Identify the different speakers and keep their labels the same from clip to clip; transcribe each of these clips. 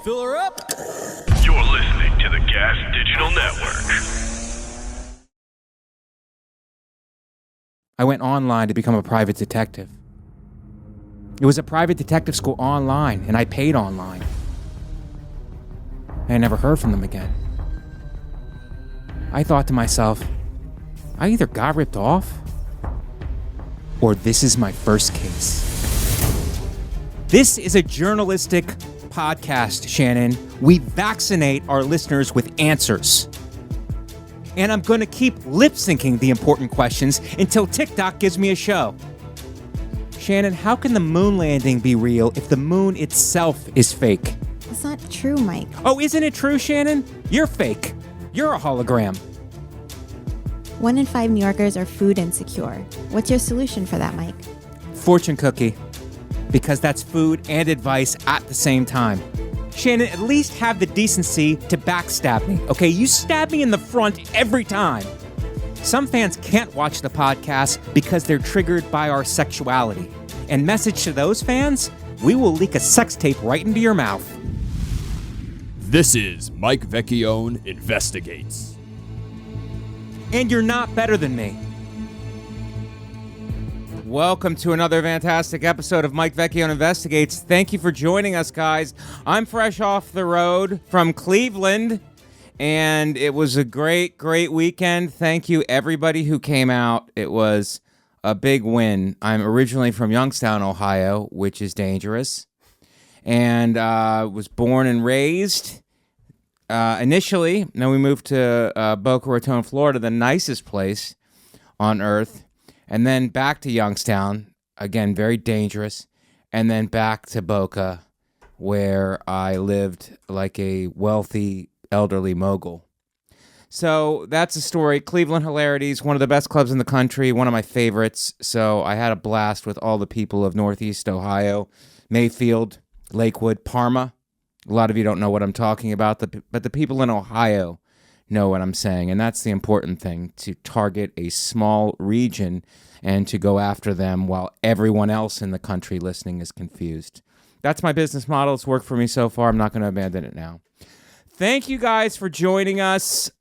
Speaker 1: Fill her up.
Speaker 2: You're listening to the Gas Digital Network.
Speaker 1: I went online to become a private detective. It was a private detective school online, and I paid online. I never heard from them again. I thought to myself, I either got ripped off, or this is my first case. This is a journalistic podcast, Shannon. We vaccinate our listeners with answers. And I'm going to keep lip-syncing the important questions until TikTok gives me a show. Shannon, how can the moon landing be real if the moon itself is fake?
Speaker 3: It's not true, Mike.
Speaker 1: Oh, isn't it true, Shannon? You're fake. You're a hologram.
Speaker 3: 1 in 5 New Yorkers are food insecure. What's your solution for that, Mike?
Speaker 1: Fortune cookie. Because that's food and advice at the same time. Shannon, at least have the decency to backstab me, okay? You stab me in the front every time. Some fans can't watch the podcast because they're triggered by our sexuality. And message to those fans, we will leak a sex tape right into your mouth.
Speaker 4: This is Mike Vecchione Investigates.
Speaker 1: And you're not better than me. Welcome to another fantastic episode of Mike Vecchione Investigates. Thank you for joining us, guys. I'm fresh off the road from Cleveland, and it was a great weekend. Thank you, everybody who came out. It was a big win. I'm originally from Youngstown, Ohio, which is dangerous, and was born and raised initially. Now we moved to Boca Raton, Florida, the nicest place on earth. And then back to Youngstown, again, very dangerous. And then back to Boca, where I lived like a wealthy, elderly mogul. So that's a story. Cleveland Hilarities, one of the best clubs in the country, one of my favorites. So I had a blast with all the people of Northeast Ohio, Mayfield, Lakewood, Parma. A lot of you don't know what I'm talking about, but the people in Ohio know what I'm saying, and that's the important thing, to target a small region and to go after them while everyone else in the country listening is confused. That's my business model. It's worked for me so far. I'm not going to abandon it now. Thank you guys for joining us.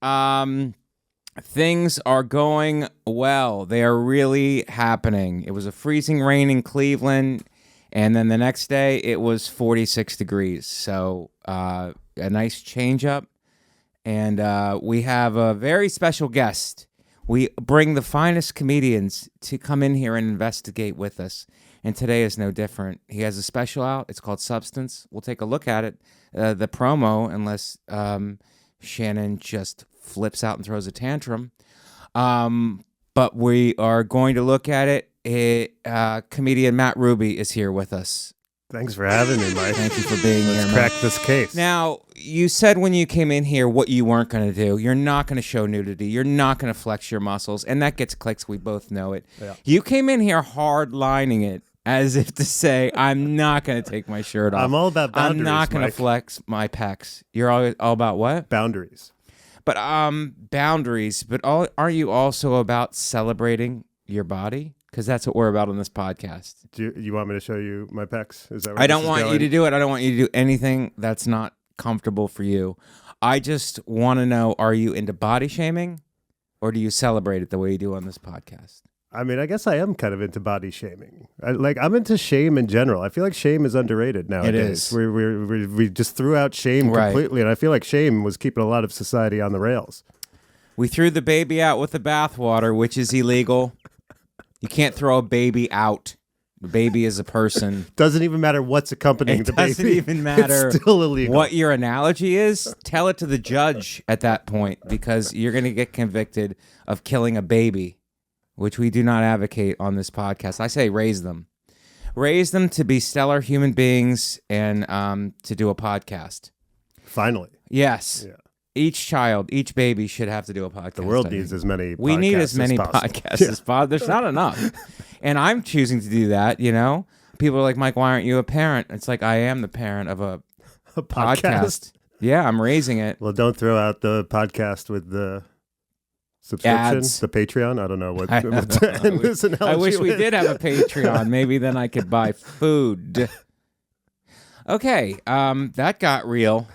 Speaker 1: Things are going well. They are really happening. It was a freezing rain in Cleveland, and then the next day it was 46 degrees, so a nice change up. And we have a very special guest. We bring the finest comedians to come in here and investigate with us. And today is no different. He has a special out. It's called Substance. We'll take a look at it, the promo, unless Shannon just flips out and throws a tantrum. But we are going to look at it. Comedian Matt Ruby is here with us.
Speaker 5: Thanks for having me, Mike.
Speaker 1: Thank you for being here,
Speaker 5: Let's crack this case.
Speaker 1: Now, you said when you came in here what you weren't going to do. You're not going to show nudity. You're not going to flex your muscles. And that gets clicks. We both know it. Yeah. You came in here hard-lining it as if to say, I'm not going to take my shirt off.
Speaker 5: I'm all about boundaries,
Speaker 1: I'm not going to flex my pecs. You're all about what?
Speaker 5: Boundaries.
Speaker 1: But boundaries. But aren't you also about celebrating your body? Because that's what we're about on this podcast.
Speaker 5: Do you want me to show you my pecs? Is that what
Speaker 1: I don't want you to do it. I don't want you to do anything that's not comfortable for you. I just want to know, are you into body shaming, or do you celebrate it the way you do on this podcast?
Speaker 5: I mean, I guess I am kind of into body shaming. I'm into shame in general. I feel like shame is underrated nowadays.
Speaker 1: It is.
Speaker 5: We just threw out shame completely, and I feel like shame was keeping a lot of society on the rails.
Speaker 1: We threw the baby out with the bathwater, which is illegal. You can't throw a baby out. The baby is a person.
Speaker 5: Doesn't even matter what's accompanying the baby. It
Speaker 1: doesn't even matter.
Speaker 5: It's still illegal.
Speaker 1: What your analogy is. Tell it to the judge at that point, because you're going to get convicted of killing a baby, which we do not advocate on this podcast. I say raise them. Raise them to be stellar human beings and to do a podcast.
Speaker 5: Finally.
Speaker 1: Yes. Yeah. Each child, each baby should have to do a podcast.
Speaker 5: The world needs as many podcasts
Speaker 1: We need as many podcasts as possible. There's not enough. And I'm choosing to do that, you know? People are like, Mike, why aren't you a parent? It's like, I am the parent of a podcast. Yeah, I'm raising it.
Speaker 5: Well, don't throw out the podcast with the subscription,
Speaker 1: ads.
Speaker 5: The Patreon. I don't know what to end this analogy
Speaker 1: I wish we
Speaker 5: with.
Speaker 1: did have a Patreon. Maybe then I could buy food. Okay, that got real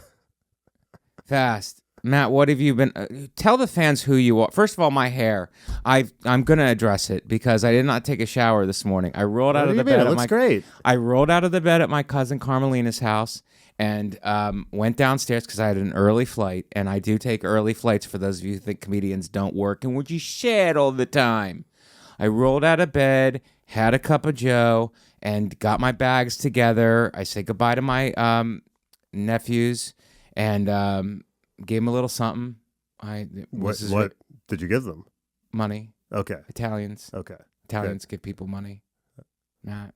Speaker 1: fast. Matt, what have you been... tell the fans who you are. First of all, my hair. I'm going to address it because I did not take a shower this morning. I rolled out of the bed.
Speaker 5: It looks great.
Speaker 1: I rolled out of the bed at my cousin Carmelina's house and went downstairs because I had an early flight. And I do take early flights for those of you who think comedians don't work and would you shed all the time. I rolled out of bed, had a cup of joe, and got my bags together. I said goodbye to my nephews and... gave him a little something.
Speaker 5: What did you give them?
Speaker 1: Money.
Speaker 5: Okay.
Speaker 1: Italians.
Speaker 5: Okay.
Speaker 1: Italians give people money. Matt.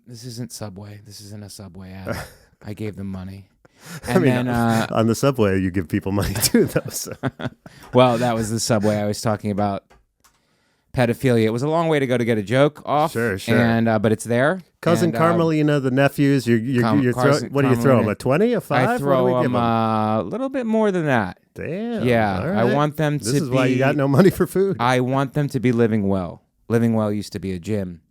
Speaker 1: This isn't Subway. This isn't a Subway ad. I gave them money. And then
Speaker 5: on the Subway, you give people money too, though. So.
Speaker 1: Well, that was the Subway I was talking about. Pedophilia. It was a long way to go to get a joke off.
Speaker 5: Sure.
Speaker 1: And but it's there.
Speaker 5: Cousin Carmelina, the nephews. What do you throw them? A 20? A 5?
Speaker 1: I throw them a little bit more than that.
Speaker 5: Damn.
Speaker 1: Yeah.
Speaker 5: All right.
Speaker 1: I want them to be.
Speaker 5: This is why you got no money for food.
Speaker 1: I want them to be living well. Living well used to be a gym.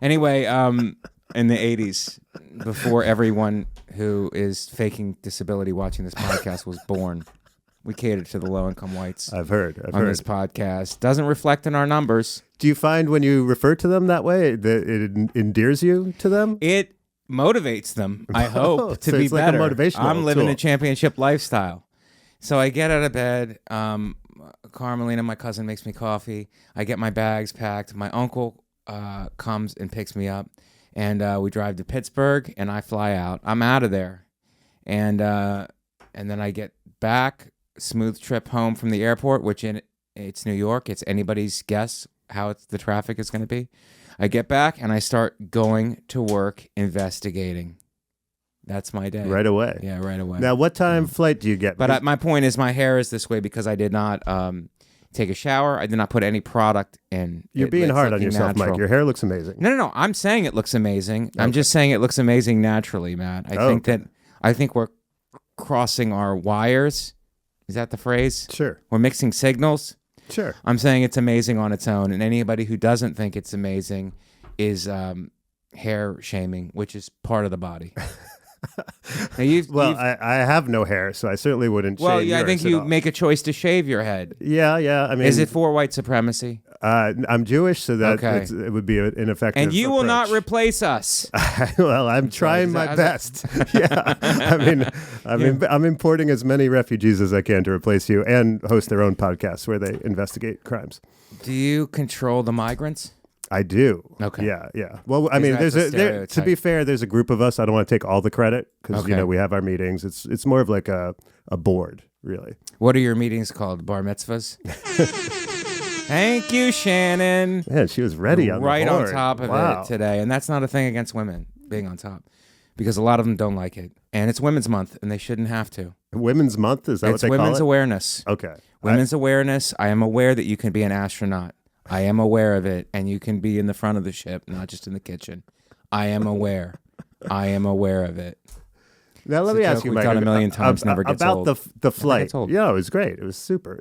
Speaker 1: Anyway, in the 80s, before everyone who is faking disability watching this podcast was born. We cater to the low-income whites.
Speaker 5: I've heard.
Speaker 1: This podcast. Doesn't reflect in our numbers.
Speaker 5: Do you find when you refer to them that way that it endears you to them?
Speaker 1: It motivates them, I hope, to
Speaker 5: so
Speaker 1: be
Speaker 5: it's
Speaker 1: better.
Speaker 5: Like a motivational
Speaker 1: I'm living
Speaker 5: tool.
Speaker 1: a championship lifestyle. So I get out of bed. Carmelina, my cousin, makes me coffee. I get my bags packed. My uncle comes and picks me up. And we drive to Pittsburgh, and I fly out. I'm out of there. And then I get back. Smooth trip home from the airport, which it's New York. It's anybody's guess how the traffic is going to be. I get back and I start going to work investigating. That's my day.
Speaker 5: Right away.
Speaker 1: Yeah, right away.
Speaker 5: Now, what time flight do you get?
Speaker 1: But my point is my hair is this way because I did not take a shower. I did not put any product in.
Speaker 5: You're being hard on yourself,
Speaker 1: natural.
Speaker 5: Mike. Your hair looks amazing.
Speaker 1: No. I'm saying it looks amazing. Okay. I'm just saying it looks amazing naturally, Matt. I think we're crossing our wires. Is that the phrase?
Speaker 5: Sure.
Speaker 1: We're mixing signals?
Speaker 5: Sure.
Speaker 1: I'm saying it's amazing on its own, and anybody who doesn't think it's amazing is hair shaming, which is part of the body.
Speaker 5: I have no hair, so I certainly wouldn't shave yours
Speaker 1: I think you make a choice to shave your head.
Speaker 5: Yeah. I mean,
Speaker 1: is it for white supremacy?
Speaker 5: I'm Jewish, so that it would be an ineffective
Speaker 1: And you
Speaker 5: approach.
Speaker 1: will not replace us.
Speaker 5: Well, I'm trying my best. Yeah. I'm importing as many refugees as I can to replace you and host their own podcasts where they investigate crimes.
Speaker 1: Do you control the migrants?
Speaker 5: I do.
Speaker 1: Okay.
Speaker 5: Yeah. Well, I mean, to be fair, there's a group of us. I don't want to take all the credit because we have our meetings. It's more of like a board, really.
Speaker 1: What are your meetings called? Bar mitzvahs? Thank you, Shannon.
Speaker 5: Man, she was ready on the board.
Speaker 1: On top of it today. And that's not a thing against women being on top because a lot of them don't like it. And it's Women's Month, and they shouldn't have to.
Speaker 5: Women's Month? Is that what they call it?
Speaker 1: It's Women's Awareness.
Speaker 5: Okay.
Speaker 1: Women's Awareness. I am aware that you can be an astronaut. I am aware of it, and you can be in the front of the ship, not just in the kitchen. I am aware. I am aware of it.
Speaker 5: Now, let me ask you, Mike,
Speaker 1: done a million times, never gets
Speaker 5: about
Speaker 1: old.
Speaker 5: the flight. Yeah, it was great. It was super.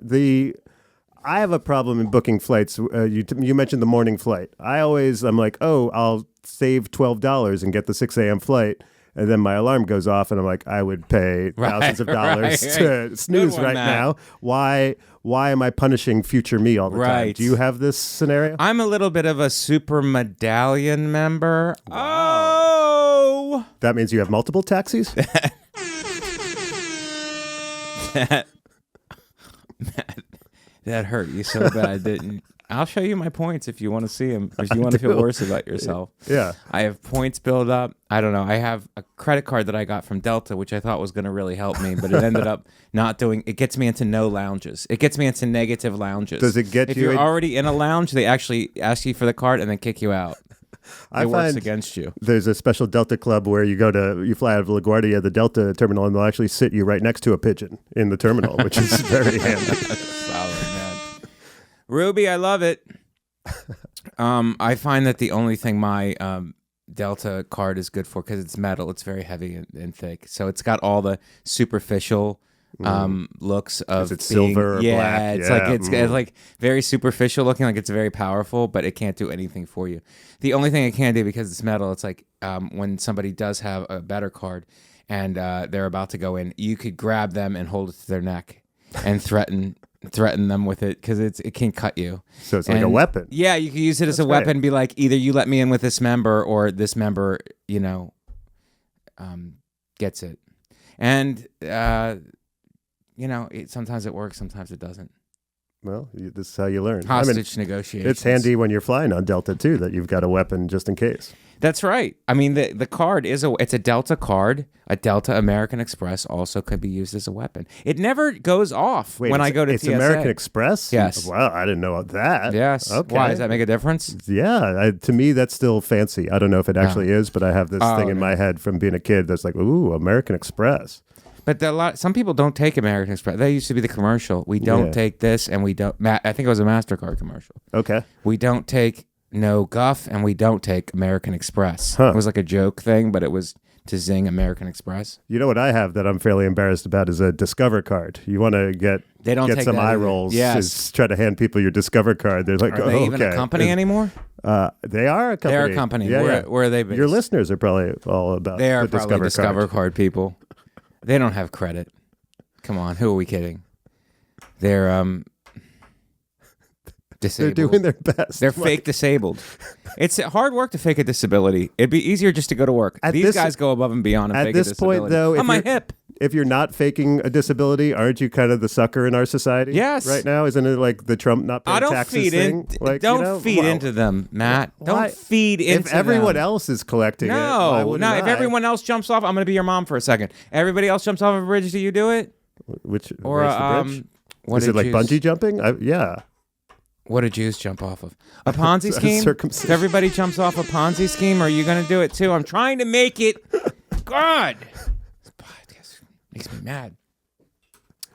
Speaker 5: I have a problem in booking flights. You mentioned the morning flight. I'm like, I'll save $12 and get the 6 a.m. flight. And then my alarm goes off, and I'm like, I would pay thousands of dollars to snooze now. Why am I punishing future me all the time? Do you have this scenario?
Speaker 1: I'm a little bit of a super medallion member.
Speaker 5: Wow.
Speaker 1: Oh!
Speaker 5: That means you have multiple taxis?
Speaker 1: That hurt you so bad, didn't? I'll show you my points if you want to see them, if you want to feel worse about yourself.
Speaker 5: Yeah.
Speaker 1: I have points built up. I don't know. I have a credit card that I got from Delta, which I thought was going to really help me, but it ended up not doing. It gets me into no lounges. It gets me into negative lounges.
Speaker 5: Does it get
Speaker 1: if
Speaker 5: you?
Speaker 1: If you're already in a lounge, they actually ask you for the card and then kick you out. It works against you.
Speaker 5: There's a special Delta club where you fly out of LaGuardia, the Delta terminal, and they'll actually sit you right next to a pigeon in the terminal, which is very handy.
Speaker 1: Solid, man. Ruby, I love it. I find that the only thing my Delta card is good for, because it's metal, it's very heavy and thick. So it's got all the superficial looks of
Speaker 5: it's
Speaker 1: being,
Speaker 5: silver or black.
Speaker 1: It's
Speaker 5: Yeah.
Speaker 1: like it's like very superficial looking, like it's very powerful, but it can't do anything for you. The only thing it can do, because it's metal, it's like when somebody does have a better card and they're about to go in, you could grab them and hold it to their neck and threaten them with it, because it can cut you.
Speaker 5: So it's like a weapon.
Speaker 1: Yeah, you can use it as a
Speaker 5: That's
Speaker 1: weapon.
Speaker 5: great.
Speaker 1: Be like, either you let me in with this member, or this member, gets it. And sometimes it works, sometimes it doesn't.
Speaker 5: Well, this is how you learn.
Speaker 1: Hostage negotiations.
Speaker 5: It's handy when you're flying on Delta too, that you've got a weapon just in case.
Speaker 1: That's right. I mean, the card it's a Delta card. A Delta American Express also could be used as a weapon. It never goes off when I go to
Speaker 5: it's
Speaker 1: TSA.
Speaker 5: American Express?
Speaker 1: Yes.
Speaker 5: Wow, I didn't know that.
Speaker 1: Yes.
Speaker 5: Okay.
Speaker 1: Why? Does that make a difference?
Speaker 5: Yeah, to me that's still fancy. I don't know if it actually is, but I have this thing in my head from being a kid that's like, ooh, American Express.
Speaker 1: But some people don't take American Express. That used to be the commercial. We don't take this, and we don't. I think it was a MasterCard commercial.
Speaker 5: Okay.
Speaker 1: We don't take no guff, and we don't take American Express.
Speaker 5: Huh.
Speaker 1: It was like a joke thing, but it was to zing American Express.
Speaker 5: You know what I have that I'm fairly embarrassed about is a Discover card. You want to get
Speaker 1: take
Speaker 5: some
Speaker 1: that
Speaker 5: eye
Speaker 1: either.
Speaker 5: rolls.
Speaker 1: Yes.
Speaker 5: Is try to hand people your Discover card. They're like,
Speaker 1: Are they even a
Speaker 5: okay.
Speaker 1: company anymore?
Speaker 5: They are a company.
Speaker 1: They are a company.
Speaker 5: Yeah,
Speaker 1: Where are they based?
Speaker 5: Your listeners are probably all about
Speaker 1: They are
Speaker 5: the
Speaker 1: probably
Speaker 5: Discover
Speaker 1: Discover card people. They don't have credit. Come on, who are we kidding? They're disabled.
Speaker 5: They're doing their best.
Speaker 1: They're fake disabled. It's hard work to fake a disability. It'd be easier just to go to work. These guys go above and beyond and fake a disability.
Speaker 5: At this point, though,
Speaker 1: on my hip.
Speaker 5: If you're not faking a disability, aren't you kind of the sucker in our society?
Speaker 1: Yes.
Speaker 5: Right now, isn't it like the Trump not paying
Speaker 1: I don't
Speaker 5: taxes
Speaker 1: feed
Speaker 5: thing?
Speaker 1: in. Don't feed into them, Matt. Don't feed into them.
Speaker 5: If everyone else is collecting it, why
Speaker 1: no.
Speaker 5: wouldn't
Speaker 1: If
Speaker 5: I?
Speaker 1: everyone else jumps off, I'm going to be your mom for a second. Everybody else jumps off a bridge. Do you do it?
Speaker 5: Which
Speaker 1: Or
Speaker 5: raise the bridge?
Speaker 1: what
Speaker 5: Is
Speaker 1: did
Speaker 5: it like
Speaker 1: Jews-
Speaker 5: bungee jumping? Yeah.
Speaker 1: What do Jews jump off of? A Ponzi
Speaker 5: A
Speaker 1: scheme?
Speaker 5: circumcision.
Speaker 1: If everybody jumps off a Ponzi scheme, are you going to do it too? I'm trying to make it. God. This podcast makes me mad.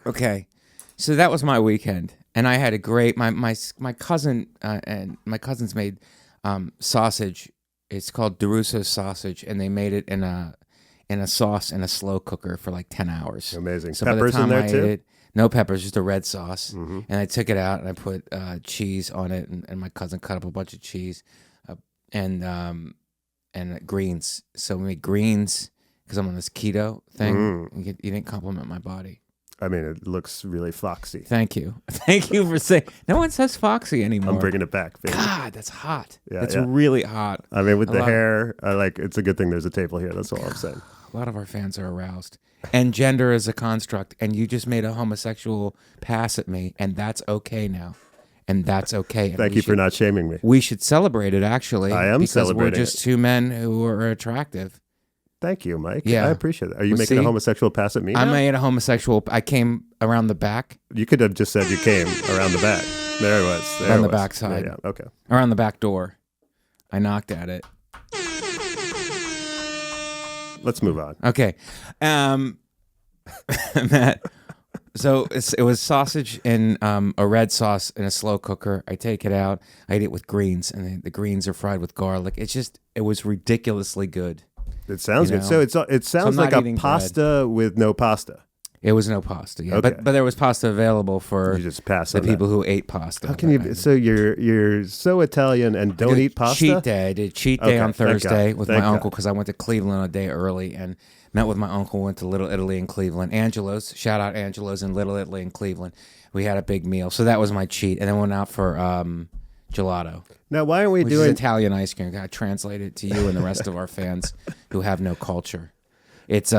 Speaker 1: Okay. So that was my weekend. And I had a great, my cousin and my cousins made sausage. It's called DeRusso sausage. And they made it in a sauce in a slow cooker for like 10 hours.
Speaker 5: Amazing.
Speaker 1: So by the
Speaker 5: Peppers in
Speaker 1: time
Speaker 5: there
Speaker 1: I
Speaker 5: too?
Speaker 1: ate it, no peppers, just a red sauce. And I took it out and I put cheese on it, and my cousin cut up a bunch of cheese and greens. So we made greens because I'm on this keto thing. You didn't compliment my body.
Speaker 5: I mean, it looks really foxy.
Speaker 1: Thank you. Thank you for saying. No one says foxy anymore.
Speaker 5: I'm bringing it back, baby.
Speaker 1: God, that's hot.
Speaker 5: Yeah,
Speaker 1: that's
Speaker 5: yeah.
Speaker 1: really hot.
Speaker 5: I mean, with
Speaker 1: I
Speaker 5: the
Speaker 1: love
Speaker 5: hair, it's a good thing there's a table here. That's all I'm saying.
Speaker 1: A lot of our fans are aroused. And gender is a construct, and you just made a homosexual pass at me, and that's okay now. And that's okay. And
Speaker 5: Thank you for not shaming me.
Speaker 1: We should celebrate it, actually.
Speaker 5: I am
Speaker 1: because
Speaker 5: celebrating
Speaker 1: we're just
Speaker 5: it.
Speaker 1: two men who are attractive.
Speaker 5: Thank you, Mike.
Speaker 1: Yeah.
Speaker 5: I appreciate that. Are you
Speaker 1: Well,
Speaker 5: making a
Speaker 1: see,
Speaker 5: homosexual pass at me
Speaker 1: I
Speaker 5: now?
Speaker 1: made a homosexual. I came around the back.
Speaker 5: You could have just said you came around the back. There it was. There
Speaker 1: On
Speaker 5: it
Speaker 1: the
Speaker 5: was.
Speaker 1: backside.
Speaker 5: Yeah, okay.
Speaker 1: Around the back door. I knocked at it.
Speaker 5: Let's move on.
Speaker 1: Okay. Matt, so it was sausage in a red sauce in a slow cooker. I take it out. I eat it with greens, and the greens are fried with garlic. It was ridiculously good.
Speaker 5: It sounds
Speaker 1: You
Speaker 5: good.
Speaker 1: know,
Speaker 5: So it sounds
Speaker 1: I'm
Speaker 5: like
Speaker 1: not
Speaker 5: a
Speaker 1: eating
Speaker 5: pasta with no pasta.
Speaker 1: It was no pasta, yeah.
Speaker 5: Okay.
Speaker 1: But there was pasta available for
Speaker 5: You just pass
Speaker 1: the
Speaker 5: on
Speaker 1: people who ate pasta.
Speaker 5: How can you? So you're so Italian and don't eat pasta?
Speaker 1: Cheat day. I did cheat day
Speaker 5: Okay,
Speaker 1: on
Speaker 5: thank
Speaker 1: Thursday
Speaker 5: God.
Speaker 1: with
Speaker 5: Thank
Speaker 1: my uncle
Speaker 5: God.
Speaker 1: because I went to Cleveland a day early and met with my uncle. Went to Little Italy in Cleveland. Angelo's. Shout out Angelo's in Little Italy in Cleveland. We had a big meal. So that was my cheat. And then went out for gelato.
Speaker 5: Now, why aren't we
Speaker 1: Which is
Speaker 5: doing?
Speaker 1: Italian ice cream. I translate it to you and the rest of our fans who have no culture. It's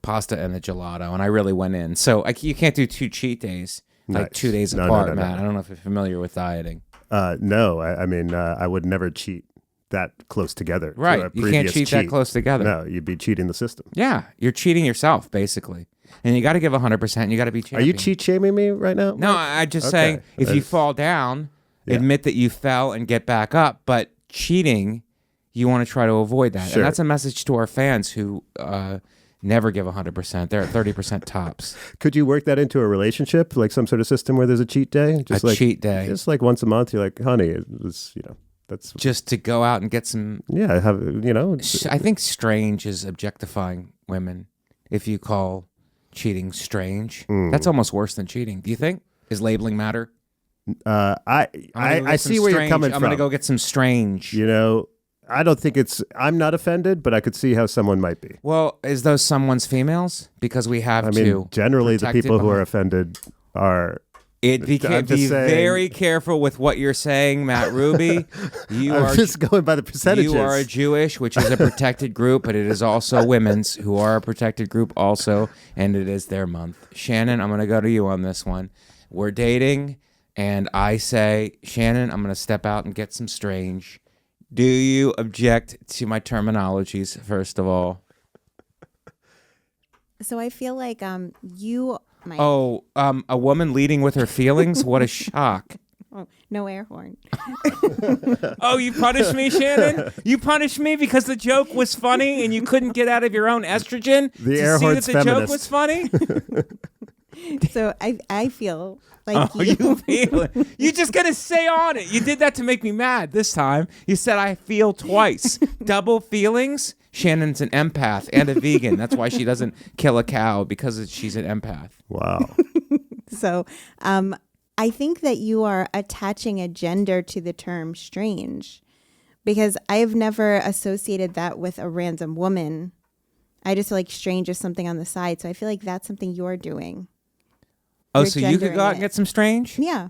Speaker 1: pasta and a gelato, and I really went in. So you can't do two cheat days, like
Speaker 5: Nice.
Speaker 1: 2 days
Speaker 5: No,
Speaker 1: apart,
Speaker 5: no,
Speaker 1: Matt.
Speaker 5: no.
Speaker 1: I don't know if you're familiar with dieting.
Speaker 5: No, I mean, I would never cheat that close together. to
Speaker 1: Right.
Speaker 5: a
Speaker 1: You can't
Speaker 5: previous
Speaker 1: cheat that close together.
Speaker 5: No, you'd be cheating the system.
Speaker 1: Yeah, you're cheating yourself, basically. And you got to give 100%. You got to be champion.
Speaker 5: Are you cheat shaming me right now?
Speaker 1: No, I'm just
Speaker 5: Okay.
Speaker 1: saying if you
Speaker 5: That's-
Speaker 1: fall down,
Speaker 5: Yeah.
Speaker 1: admit that you fell and get back up. But cheating, you want to try to avoid that.
Speaker 5: Sure.
Speaker 1: And that's a message to our fans who never give 100%. They're at 30% tops.
Speaker 5: Could you work that into a relationship, like some sort of system where there's a cheat day? Just
Speaker 1: A
Speaker 5: like
Speaker 1: cheat day.
Speaker 5: Just like once a month, you're like, honey, it was, that's
Speaker 1: Just to go out and get some.
Speaker 5: I
Speaker 1: I think strange is objectifying women. If you call cheating strange. That's almost worse than cheating. Do you think? Is labeling matter?
Speaker 5: I see where you're coming from.
Speaker 1: I'm going to go get some strange.
Speaker 5: You know, I don't think it's. I'm not offended, but I could see how someone might be.
Speaker 1: Well, is those someone's females? Because we have to.
Speaker 5: Generally, the
Speaker 1: protect it
Speaker 5: people who are
Speaker 1: behind-
Speaker 5: offended are.
Speaker 1: Be
Speaker 5: I'm just saying.
Speaker 1: very careful with what you're saying, Matt Ruby.
Speaker 5: I'm just going by the percentages.
Speaker 1: You are Jewish, which is a protected group, but it is also women's who are a protected group also, and it is their month. Shannon, I'm going to go to you on this one. We're dating, and I say, Shannon, I'm going to step out and get some strange. Do you object to my terminologies, first of all?
Speaker 3: So I feel like you might.
Speaker 1: Oh, a woman leading with her feelings? What a shock.
Speaker 3: Oh, no air horn.
Speaker 1: Oh, you punished me, Shannon? You punished me because the joke was funny and you couldn't get out of your own estrogen
Speaker 5: The
Speaker 1: to
Speaker 5: air
Speaker 1: see that
Speaker 5: horn's
Speaker 1: the joke
Speaker 5: feminist.
Speaker 1: was funny?
Speaker 3: So I feel like
Speaker 1: Oh, you feel it. You just got to say on it. You did that to make me mad this time. You said I feel twice. Double feelings? Shannon's an empath and a vegan. That's why she doesn't kill a cow, because she's an empath.
Speaker 5: Wow.
Speaker 3: So I think that you are attaching a gender to the term strange, because I've never associated that with a random woman. I just feel like strange is something on the side. So I feel like that's something you're doing.
Speaker 1: Oh,
Speaker 3: You're
Speaker 1: so you could go out
Speaker 3: gendering
Speaker 1: and
Speaker 3: it.
Speaker 1: get some strange?
Speaker 3: Yeah.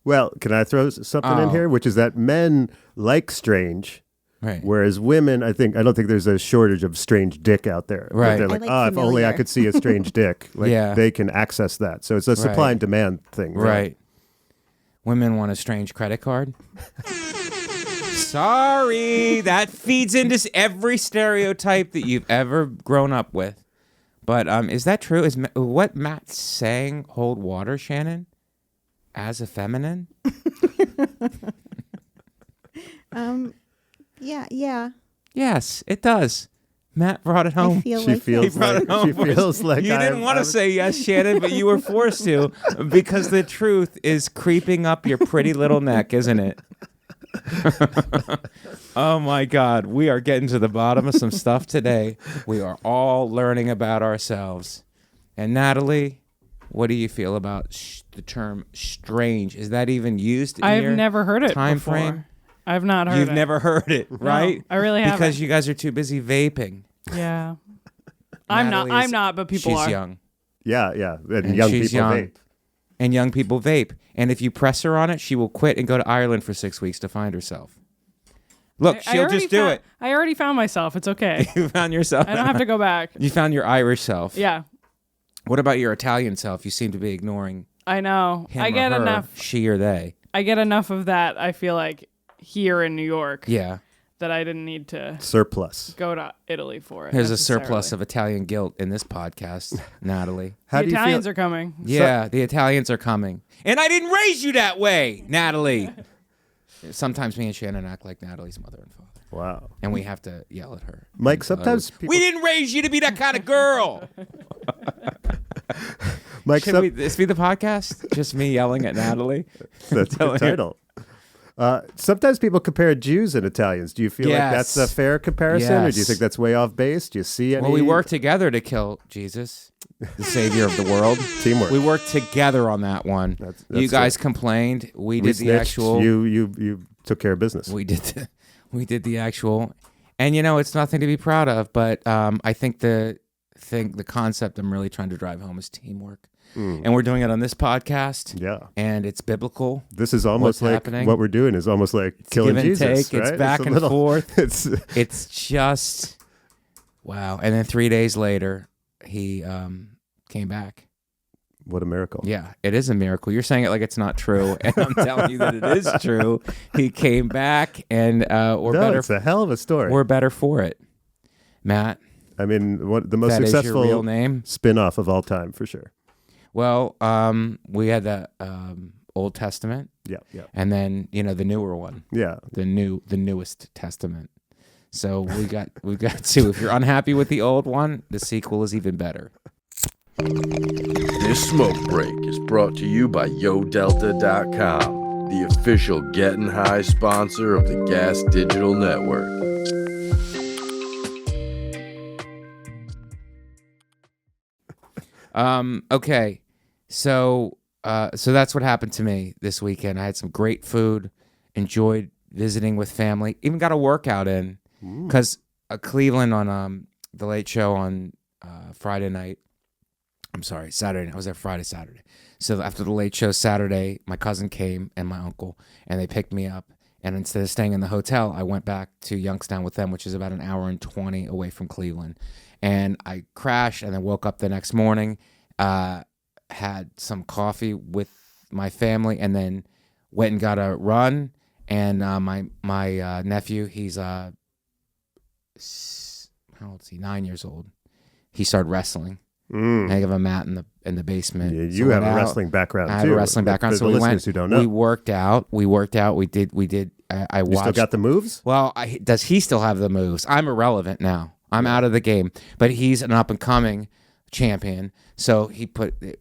Speaker 5: Well, can I throw something in here, which is that men like strange.
Speaker 1: Right.
Speaker 5: Whereas women, I don't think there's a shortage of strange dick out there. But
Speaker 1: Right.
Speaker 5: they're
Speaker 3: I
Speaker 5: like,
Speaker 3: like
Speaker 5: oh, if only I
Speaker 3: familiar.
Speaker 5: could see a strange dick. Like,
Speaker 1: Yeah.
Speaker 5: they can access that. So it's a supply and demand thing.
Speaker 1: Right. Women want a strange credit card. Sorry, that feeds into every stereotype that you've ever grown up with. But is that true? Is what Matt's saying hold water, Shannon? As a feminine?
Speaker 3: Yeah.
Speaker 1: Yes, it does. Matt brought it home.
Speaker 3: I feel
Speaker 5: She
Speaker 3: like
Speaker 5: feels
Speaker 1: He brought
Speaker 5: like
Speaker 1: it home
Speaker 5: she
Speaker 1: for us.
Speaker 5: feels like
Speaker 1: You didn't want to say yes, Shannon, but you were forced to, because the truth is creeping up your pretty little neck, isn't it? Oh my God, we are getting to the bottom of some stuff today. We are all learning about ourselves. And Natalie, what do you feel about the term strange? Is that even used in
Speaker 6: I've
Speaker 1: your
Speaker 6: never heard it
Speaker 1: time
Speaker 6: before.
Speaker 1: frame?
Speaker 6: I've not heard
Speaker 1: You've
Speaker 6: it.
Speaker 1: never heard it, right?
Speaker 6: I really haven't.
Speaker 1: Because you guys are too busy vaping.
Speaker 6: Yeah. I'm
Speaker 1: Natalie
Speaker 6: not, but people
Speaker 1: she's
Speaker 6: are.
Speaker 1: young.
Speaker 5: Yeah. And,
Speaker 1: And
Speaker 5: young
Speaker 1: she's
Speaker 5: people
Speaker 1: young.
Speaker 5: vape.
Speaker 1: And young people vape. And if you press her on it, she will quit and go to Ireland for 6 weeks to find herself. Look,
Speaker 6: I
Speaker 1: she'll
Speaker 6: already
Speaker 1: just do
Speaker 6: found-
Speaker 1: it.
Speaker 6: I already found myself. It's okay.
Speaker 1: You found yourself.
Speaker 6: I don't have to go back.
Speaker 1: You found your Irish self.
Speaker 6: Yeah.
Speaker 1: What about your Italian self? You seem to be ignoring
Speaker 6: I know.
Speaker 1: him
Speaker 6: I get
Speaker 1: or her,
Speaker 6: enough.
Speaker 1: she or they.
Speaker 6: I get enough of that. I feel like here in New York
Speaker 1: Yeah.
Speaker 6: that I didn't need to
Speaker 5: Surplus.
Speaker 6: go to Italy for it.
Speaker 1: There's a
Speaker 6: necessarily.
Speaker 1: surplus of Italian guilt in this podcast, Natalie.
Speaker 5: How
Speaker 6: The
Speaker 5: do you
Speaker 6: Italians
Speaker 5: feel?
Speaker 6: are coming.
Speaker 1: Yeah, the Italians are coming. And I didn't raise you that way, Natalie. Sometimes me and Shannon act like Natalie's mother and father.
Speaker 5: Wow.
Speaker 1: And we have to yell at her.
Speaker 5: Mike, sometimes people,
Speaker 1: We didn't raise you to be that kind of girl.
Speaker 5: Mike,
Speaker 1: Should this be the podcast? Just me yelling at Natalie?
Speaker 5: that's the title. Sometimes people compare Jews and Italians. Do you feel like that's a
Speaker 1: Yes.
Speaker 5: fair comparison, or do you
Speaker 1: Yes.
Speaker 5: think that's way off base? Do you see any?
Speaker 1: Well, we worked together to kill Jesus, the savior of the world.
Speaker 5: Teamwork.
Speaker 1: We worked together on that one.
Speaker 5: That's
Speaker 1: You guys
Speaker 5: good.
Speaker 1: complained. We
Speaker 5: We
Speaker 1: did the
Speaker 5: snitched.
Speaker 1: actual.
Speaker 5: You took care of business.
Speaker 1: We did the actual. And it's nothing to be proud of, but I think the concept I'm really trying to drive home is teamwork. And we're doing it on this podcast.
Speaker 5: Yeah.
Speaker 1: And it's biblical.
Speaker 5: This is almost
Speaker 1: What's
Speaker 5: like
Speaker 1: happening?
Speaker 5: what we're doing is almost like killing
Speaker 1: give and
Speaker 5: Jesus.
Speaker 1: take. It's
Speaker 5: right?
Speaker 1: back
Speaker 5: a
Speaker 1: and
Speaker 5: little-
Speaker 1: forth.
Speaker 5: It's
Speaker 1: It's just wow. And then 3 days later, he came back.
Speaker 5: what a miracle.
Speaker 1: Yeah, it is a miracle. You're saying it like it's not true, and I'm telling you that it is true. He came back, and we're
Speaker 5: No,
Speaker 1: better.
Speaker 5: it's a hell of a story.
Speaker 1: We're better for it, Matt.
Speaker 5: I mean, the most
Speaker 1: That is your
Speaker 5: successful
Speaker 1: real name.
Speaker 5: spin-off of all time for sure.
Speaker 1: Well, we had the Old Testament,
Speaker 5: Yeah.
Speaker 1: and then the newer one,
Speaker 5: Yeah.
Speaker 1: the newest Testament. So we've got two. If you're unhappy with the old one, the sequel is even better.
Speaker 2: This smoke break is brought to you by YoDelta.com, the official Getting High sponsor of the Gas Digital Network.
Speaker 1: Okay. So that's what happened to me this weekend. I had some great food, enjoyed visiting with family, even got a workout in because Cleveland on the Late Show on Friday night. I'm sorry, Saturday night. I was there Friday, Saturday. So after the Late Show Saturday, my cousin came and my uncle, and they picked me up. And instead of staying in the hotel, I went back to Youngstown with them, which is about an hour and 20 away from Cleveland. And I crashed and then woke up the next morning, had some coffee with my family, and then went and got a run. And my nephew, he's how old is he? 9 years old. He started wrestling. I have a mat in the basement.
Speaker 5: Yeah, you have a wrestling background too.
Speaker 1: I have a wrestling background.
Speaker 5: For
Speaker 1: So
Speaker 5: the
Speaker 1: we
Speaker 5: listeners
Speaker 1: went.
Speaker 5: who don't know.
Speaker 1: We worked out. We did. I watched.
Speaker 5: You still got the moves?
Speaker 1: Well, does he still have the moves? I'm irrelevant now. I'm out of the game. But he's an up and coming champion. So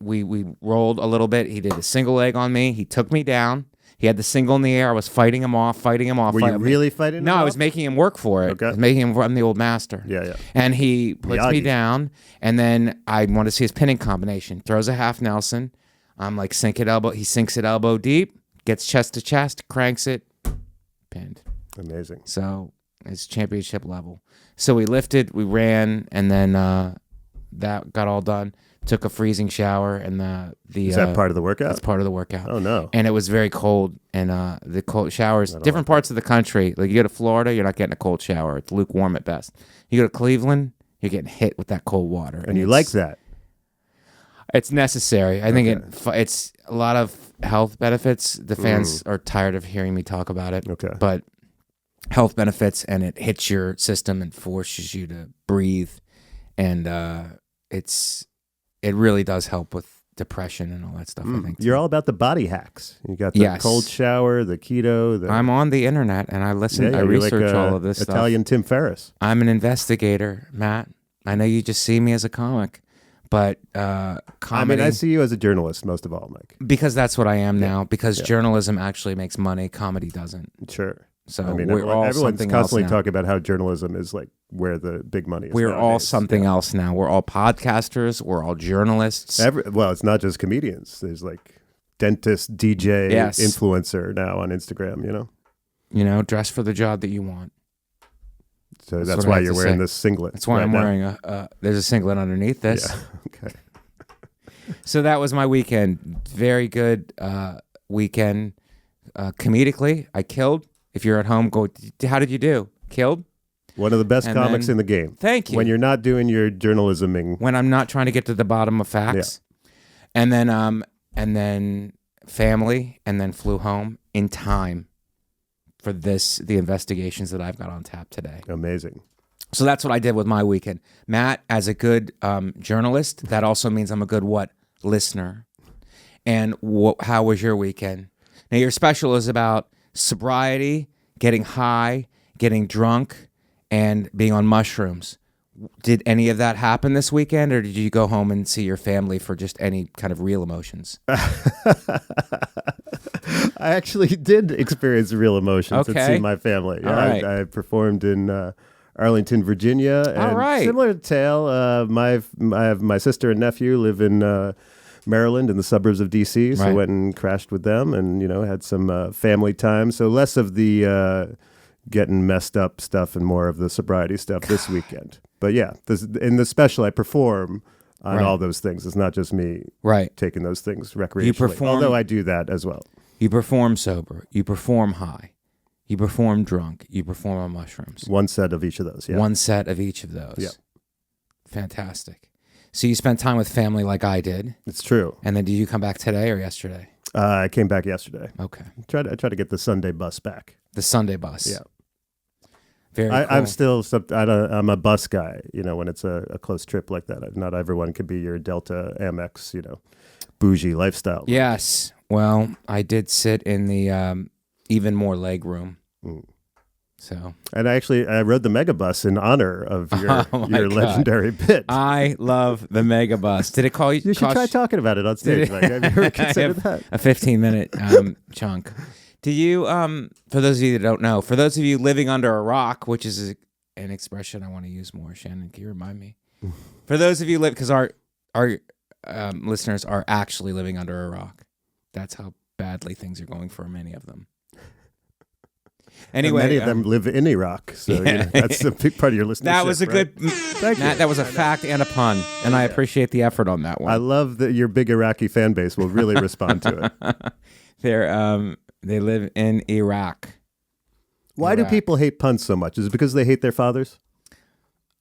Speaker 1: we rolled a little bit. He did a single leg on me. He took me down. He had the single in the air. I was fighting him off.
Speaker 5: Were you really fighting him
Speaker 1: No, I
Speaker 5: off?
Speaker 1: was making him work for it.
Speaker 5: Okay.
Speaker 1: I was making him run the old master.
Speaker 5: Yeah.
Speaker 1: And he puts me
Speaker 5: Miyagi.
Speaker 1: down, and then I want to see his pinning combination. Throws a half Nelson. I'm like, sink it elbow. He sinks it elbow deep, gets chest to chest, cranks it, pinned.
Speaker 5: Amazing.
Speaker 1: So it's championship level. So we lifted, we ran, and then that got all done. Took a freezing shower, and
Speaker 5: Is that part of the workout?
Speaker 1: That's part of the workout.
Speaker 5: Oh, no.
Speaker 1: And it was very cold, and the cold showers, different parts of the country. Like you go to Florida, you're not getting a cold shower. It's lukewarm at best. You go to Cleveland, you're getting hit with that cold water.
Speaker 5: And you like that?
Speaker 1: It's necessary. I think it's a lot of health benefits. The fans are tired of hearing me talk about it.
Speaker 5: Okay.
Speaker 1: But health benefits, and it hits your system and forces you to breathe, and it really does help with depression and all that stuff. I think
Speaker 5: You're all about the body hacks. You got the cold shower, the keto.
Speaker 1: I'm on the internet, and I listen. I
Speaker 5: you're
Speaker 1: research
Speaker 5: like,
Speaker 1: all of this
Speaker 5: Italian
Speaker 1: stuff.
Speaker 5: Tim Ferriss.
Speaker 1: I'm an investigator, Matt. I know you just see me as a comic, but comedy.
Speaker 5: I see you as a journalist most of all, Mike.
Speaker 1: Because that's what I am now. Because journalism actually makes money, comedy doesn't.
Speaker 5: Sure.
Speaker 1: So
Speaker 5: we're
Speaker 1: all
Speaker 5: everyone's
Speaker 1: something
Speaker 5: constantly
Speaker 1: else now.
Speaker 5: talking about how journalism is like where the big money is.
Speaker 1: We're all
Speaker 5: nowadays.
Speaker 1: something else now. We're all podcasters. We're all journalists.
Speaker 5: Well, it's not just comedians. There's like dentist, DJ, influencer now on Instagram.
Speaker 1: Dress for the job that you want.
Speaker 5: So
Speaker 1: That's
Speaker 5: that's
Speaker 1: what I
Speaker 5: why
Speaker 1: have
Speaker 5: you're
Speaker 1: to
Speaker 5: wearing
Speaker 1: say.
Speaker 5: this singlet.
Speaker 1: That's why
Speaker 5: right
Speaker 1: I'm
Speaker 5: now.
Speaker 1: wearing there's a singlet underneath this.
Speaker 5: Yeah. Okay.
Speaker 1: So that was my weekend. Very good weekend. Comedically, I killed. If you're at home, go, how did you do? Killed?
Speaker 5: One of the best
Speaker 1: And
Speaker 5: comics
Speaker 1: then-
Speaker 5: in the game.
Speaker 1: Thank you.
Speaker 5: When you're not doing your journalisming.
Speaker 1: When I'm not trying to get to the bottom of facts. And then family, and then flew home in time for the investigations that I've got on tap today.
Speaker 5: Amazing.
Speaker 1: So that's what I did with my weekend. Matt, as a good journalist, that also means I'm a good what? Listener. And how was your weekend? Now, your special is about sobriety, getting high, getting drunk, and being on mushrooms. Did any of that happen this weekend, or did you go home and see your family for just any kind of real emotions?
Speaker 5: I actually did experience real emotions and
Speaker 1: Okay.
Speaker 5: see my family.
Speaker 1: All right.
Speaker 5: I performed in Arlington, Virginia. And
Speaker 1: All right.
Speaker 5: Similar tale. I have my sister and nephew live in Maryland in the suburbs of D.C. So I
Speaker 1: Right.
Speaker 5: went and crashed with them and, had some family time. So less of the getting messed up stuff and more of the sobriety stuff this weekend. But yeah, in the special I perform on
Speaker 1: Right.
Speaker 5: all those things. It's not just me
Speaker 1: Right.
Speaker 5: taking those things recreationally.
Speaker 1: perform-
Speaker 5: Although I do that as well.
Speaker 1: You perform sober. You perform high. You perform drunk. You perform on mushrooms.
Speaker 5: One set of each of those. Yeah.
Speaker 1: One set of each of those.
Speaker 5: Yeah.
Speaker 1: Fantastic. So you spent time with family like I did.
Speaker 5: It's true.
Speaker 1: And then did you come back today or yesterday?
Speaker 5: I came back yesterday.
Speaker 1: Okay.
Speaker 5: I try to get the Sunday bus back.
Speaker 1: The Sunday bus.
Speaker 5: Yeah.
Speaker 1: Very cool.
Speaker 5: I'm still, I'm a bus guy, when it's a close trip like that. Not everyone can be your Delta Amex, bougie lifestyle.
Speaker 1: Yes. Well, I did sit in the even more leg room. So
Speaker 5: And I rode the megabus in honor of your,
Speaker 1: Oh my
Speaker 5: your
Speaker 1: God.
Speaker 5: legendary bit.
Speaker 1: I love the mega bus. Did it call you?
Speaker 5: You should try talking about it on stage. Like, have you ever considered that?
Speaker 1: A 15-minute chunk. Do you, for those of you that don't know, for those of you living under a rock, which is an expression I want to use more, Shannon, can you remind me? For those of you because our listeners are actually living under a rock. That's how badly things are going for many of them. Anyway,
Speaker 5: and many of them live in Iraq, so that's a big part of your listenership.
Speaker 1: That was a good.
Speaker 5: Thank you.
Speaker 1: Matt, that was a fact and a pun, and I appreciate the effort on that one.
Speaker 5: I love that your big Iraqi fan base will really respond to it.
Speaker 1: They live in Iraq.
Speaker 5: Why do people hate puns so much? Is it because they hate their fathers?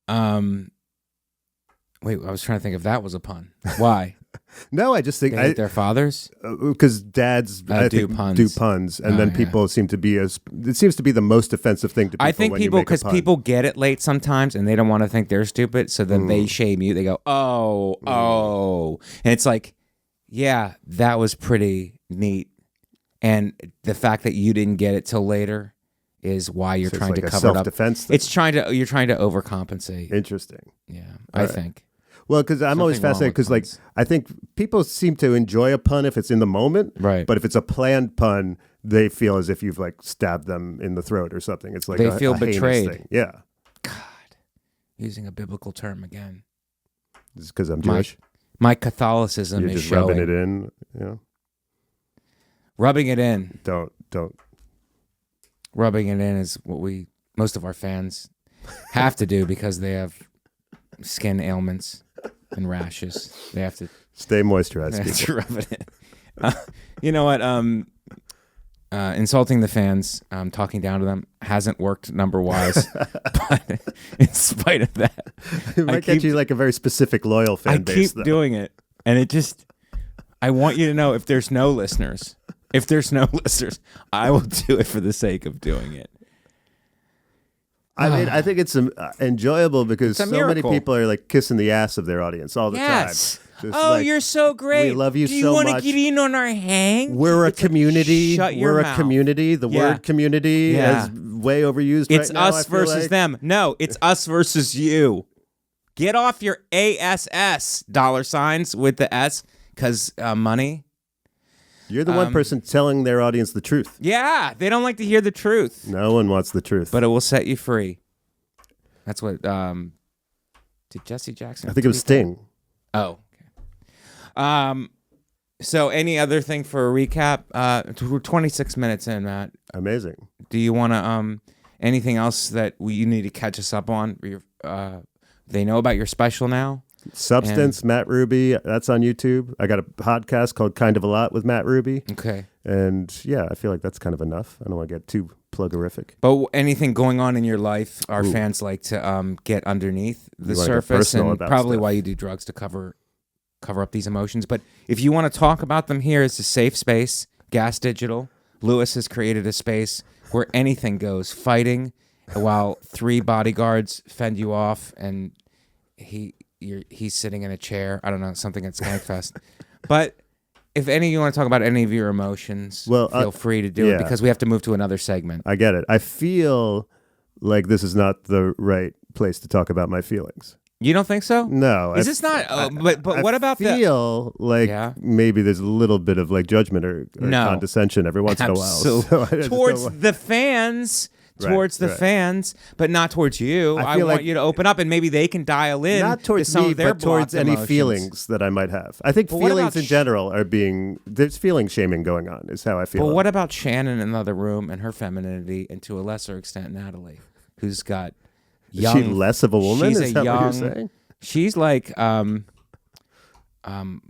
Speaker 1: Wait, I was trying to think if that was a pun. Why?
Speaker 5: No, I just think
Speaker 1: They hate their fathers?
Speaker 5: because dads I
Speaker 1: do
Speaker 5: think,
Speaker 1: puns.
Speaker 5: do puns, and then people seem to be it seems to be the most offensive thing to people.
Speaker 1: I think
Speaker 5: when you
Speaker 1: people,
Speaker 5: make a
Speaker 1: because
Speaker 5: pun.
Speaker 1: people get it late sometimes and they don't want to think they're stupid, so then they shame you. They go, oh. And it's like, yeah, that was pretty neat. And the fact that you didn't get it till later is why you're
Speaker 5: So it's
Speaker 1: trying
Speaker 5: like
Speaker 1: to
Speaker 5: a
Speaker 1: cover it up.
Speaker 5: self-defense thing.
Speaker 1: You're trying to overcompensate.
Speaker 5: Interesting.
Speaker 1: Yeah, I think.
Speaker 5: Well, because I'm always
Speaker 1: Something wrong
Speaker 5: fascinated
Speaker 1: with
Speaker 5: because, like,
Speaker 1: puns.
Speaker 5: I think people seem to enjoy a pun if it's in the moment,
Speaker 1: Right.
Speaker 5: But if it's a planned pun, they feel as if you've like stabbed them in the throat or something. It's like
Speaker 1: They
Speaker 5: a
Speaker 1: feel
Speaker 5: heinous
Speaker 1: betrayed.
Speaker 5: thing. Yeah,
Speaker 1: Using a biblical term again.
Speaker 5: it's because I'm Jewish.
Speaker 1: My Catholicism
Speaker 5: You're
Speaker 1: is
Speaker 5: just
Speaker 1: showing.
Speaker 5: rubbing it in. You know,
Speaker 1: Rubbing it in.
Speaker 5: don't.
Speaker 1: Rubbing it in is what most of our fans have to do because they have skin ailments and rashes. They have to
Speaker 5: Stay moisturized. people.
Speaker 1: rub it in. You know what? Insulting the fans, talking down to them hasn't worked number-wise. But in spite of that,
Speaker 5: It might get you like a very specific loyal fan
Speaker 1: I
Speaker 5: base.
Speaker 1: keep
Speaker 5: though.
Speaker 1: doing it. And it just, I want you to know, if there's no listeners, I will do it for the sake of doing it.
Speaker 5: I mean, I think it's enjoyable because
Speaker 1: It's a
Speaker 5: so many
Speaker 1: miracle.
Speaker 5: people are like kissing the ass of their audience all the
Speaker 1: Yes.
Speaker 5: time. Just
Speaker 1: Oh,
Speaker 5: like,
Speaker 1: you're so great.
Speaker 5: we love you
Speaker 1: Do you
Speaker 5: so
Speaker 1: want
Speaker 5: much.
Speaker 1: to get in on our hang?
Speaker 5: We're a community.
Speaker 1: shut your
Speaker 5: We're
Speaker 1: mouth.
Speaker 5: a community. The
Speaker 1: Yeah.
Speaker 5: word community
Speaker 1: Yeah.
Speaker 5: is way overused
Speaker 1: It's
Speaker 5: right now,
Speaker 1: us
Speaker 5: I feel
Speaker 1: versus
Speaker 5: like.
Speaker 1: them. No, it's us versus you. Get off your ASS $signs with the S because money.
Speaker 5: You're the one person telling their audience the truth.
Speaker 1: Yeah, they don't like to hear the truth,
Speaker 5: No one wants the truth.
Speaker 1: but it will set you free. That's what. Did Jesse Jackson?
Speaker 5: I think it was
Speaker 1: tweet that?
Speaker 5: Sting.
Speaker 1: Oh. Okay. So any other thing for a recap? We're 26 minutes in, Matt.
Speaker 5: Amazing.
Speaker 1: Do you want to anything else that you need to catch us up on? They know about your special now.
Speaker 5: Substance, Matt Ruby. That's on YouTube. I got a podcast called Kind of a Lot with Matt Ruby.
Speaker 1: Okay.
Speaker 5: And yeah, I feel like that's kind of enough. I don't want to get too pluggerific.
Speaker 1: But anything going on in your life, our fans like to get underneath the
Speaker 5: You wanna get
Speaker 1: surface,
Speaker 5: personal
Speaker 1: and
Speaker 5: about
Speaker 1: probably
Speaker 5: stuff.
Speaker 1: why you do drugs to cover up these emotions. But if you want to talk about them, here is a safe space. Gas Digital. Lewis has created a space where anything goes. Fighting while 3 bodyguards fend you off, and he's sitting in a chair. I don't know, something at Skankfest. But if any of you want to talk about any of your emotions,
Speaker 5: Well,
Speaker 1: feel free to do
Speaker 5: yeah.
Speaker 1: it because we have to move to another segment.
Speaker 5: I get it. I feel like this is not the right place to talk about my feelings.
Speaker 1: You don't think so?
Speaker 5: No.
Speaker 1: Is this not? But what about
Speaker 5: I feel like
Speaker 1: Yeah.
Speaker 5: maybe there's a little bit of like judgment or
Speaker 1: No.
Speaker 5: condescension every once in a while.
Speaker 1: Absolutely.
Speaker 5: So I just don't
Speaker 1: towards
Speaker 5: want-
Speaker 1: the fans?
Speaker 5: Right,
Speaker 1: Towards the
Speaker 5: right.
Speaker 1: fans, but not towards you.
Speaker 5: I
Speaker 1: I
Speaker 5: feel
Speaker 1: want
Speaker 5: like-
Speaker 1: you to open up, and maybe they can dial in.
Speaker 5: not
Speaker 1: to
Speaker 5: towards
Speaker 1: some
Speaker 5: me,
Speaker 1: of their
Speaker 5: but towards
Speaker 1: blocked
Speaker 5: any
Speaker 1: emotions.
Speaker 5: feelings that I might have. I think
Speaker 1: But what
Speaker 5: feelings
Speaker 1: about
Speaker 5: in general are there's feeling shaming going on, is how I feel.
Speaker 1: But what about Shannon in another room and her femininity, and to a lesser extent Natalie, who's got
Speaker 5: Is
Speaker 1: young?
Speaker 5: she less of a woman?
Speaker 1: She's
Speaker 5: Is
Speaker 1: a
Speaker 5: that
Speaker 1: young.
Speaker 5: what you're saying?
Speaker 1: She's like you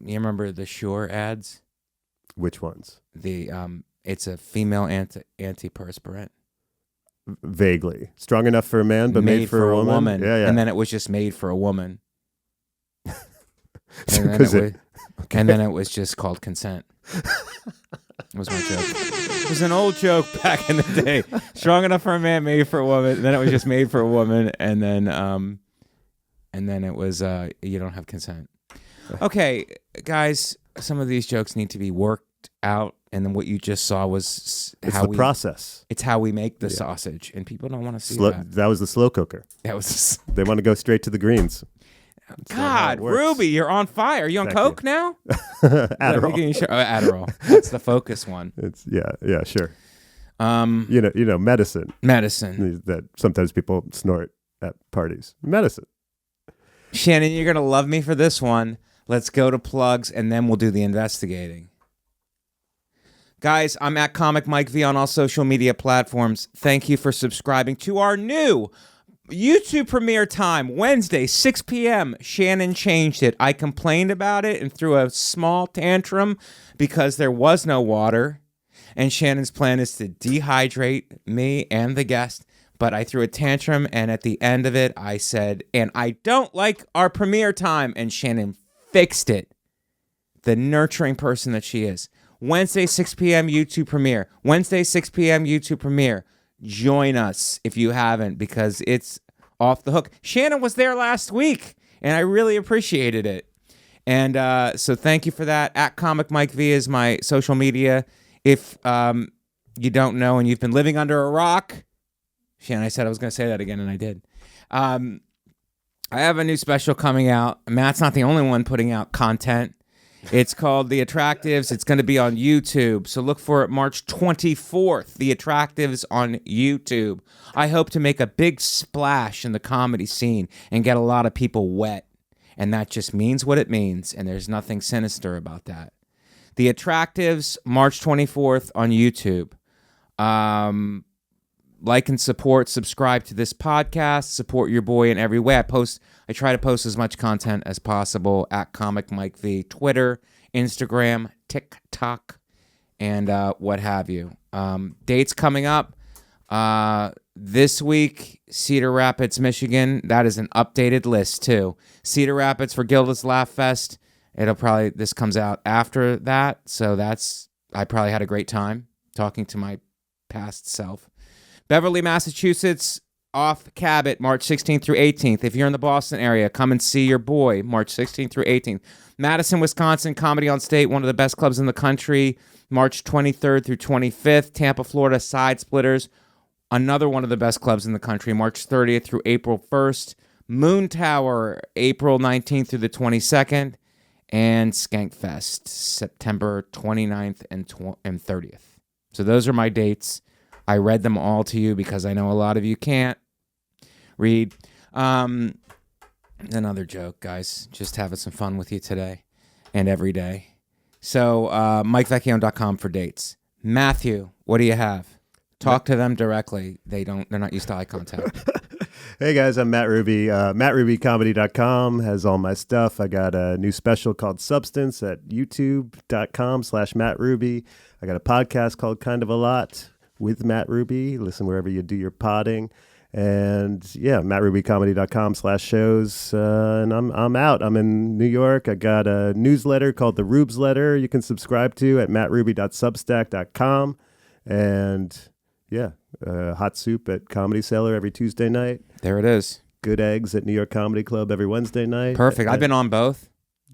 Speaker 1: remember the Sure ads?
Speaker 5: Which ones?
Speaker 1: The it's a female antiperspirant.
Speaker 5: Vaguely. Strong enough for a man, but made for a woman. Yeah, yeah.
Speaker 1: And then it was just made for a woman. And then,
Speaker 5: Because
Speaker 1: and then it was just called consent. Was my joke. It was an old joke back in the day. Strong enough for a man, made for a woman. Then it was just made for a woman, and then it was you don't have consent. Okay, guys, some of these jokes need to be worked out, and then what you just saw was
Speaker 5: it's
Speaker 1: how
Speaker 5: the process.
Speaker 1: It's how we make the sausage, and people don't want to see
Speaker 5: That was the slow cooker.
Speaker 1: that was.
Speaker 5: They want to go straight to the greens. not how it
Speaker 1: God,
Speaker 5: works.
Speaker 1: Ruby, you're on fire. Are you on
Speaker 5: Thank
Speaker 1: Coke
Speaker 5: you.
Speaker 1: now?
Speaker 5: Adderall.
Speaker 1: Adderall. That's the focus one.
Speaker 5: It's yeah, sure. You know, medicine
Speaker 1: Medicine.
Speaker 5: that sometimes people snort at parties. Medicine.
Speaker 1: Shannon, you're gonna love me for this one. Let's go to plugs, and then we'll do the investigating. Guys, I'm at Comic Mike V on all social media platforms. Thank you for subscribing to our new YouTube premiere time, Wednesday, 6 p.m. Shannon changed it. I complained about it and threw a small tantrum because there was no water. And Shannon's plan is to dehydrate me and the guest. But I threw a tantrum, and at the end of it, I said, and I don't like our premiere time. And Shannon fixed it. The nurturing person that she is. Wednesday, 6 p.m. YouTube premiere. Wednesday, 6 p.m. YouTube premiere. Join us if you haven't, because it's off the hook. Shannon was there last week, and I really appreciated it. And so thank you for that. At Comic Mike V is my social media. If you don't know and you've been living under a rock, Shannon, I said I was going to say that again, and I did. I have a new special coming out. Matt's not the only one putting out content. It's called The Attractives. It's going to be on YouTube. So look for it March 24th. The Attractives on YouTube. I hope to make a big splash in the comedy scene and get a lot of people wet. And that just means what it means. And there's nothing sinister about that. The Attractives, March 24th on YouTube. Like and support, subscribe to this podcast, support your boy in every way. I try to post as much content as possible at Comic Mike V, Twitter, Instagram, TikTok, and what have you. Dates coming up this week, Cedar Rapids, Michigan. That is an updated list too. Cedar Rapids for Gilda's Laugh Fest. This comes out after that, so I probably had a great time talking to my past self. Beverly, Massachusetts, off Cabot, March 16th through 18th. If you're in the Boston area, come and see your boy, March 16th through 18th. Madison, Wisconsin, Comedy on State, one of the best clubs in the country, March 23rd through 25th. Tampa, Florida, Side Splitters, another one of the best clubs in the country, March 30th through April 1st. Moon Tower, April 19th through the 22nd. And Skankfest, September 29th and 30th. So those are my dates. I read them all to you because I know a lot of you can't read. Another joke, guys. Just having some fun with you today and every day. So MikeVecchione.com for dates. Matthew, what do you have? Talk to them directly. They're not used to eye contact.
Speaker 5: Hey guys, I'm Matt Ruby. MattRubyComedy.com has all my stuff. I got a new special called Substance at YouTube.com/MattRuby. I got a podcast called Kind of a Lot with Matt Ruby. Listen wherever you do your podding. And yeah, MattRubyComedy.com/shows. And I'm out. I'm in New York. I got a newsletter called The Rubes Letter you can subscribe to at MattRuby.substack.com. And yeah, hot soup at Comedy Cellar every Tuesday night.
Speaker 1: There it is.
Speaker 5: Good eggs at New York Comedy Club every Wednesday night.
Speaker 1: Perfect. I've been on both.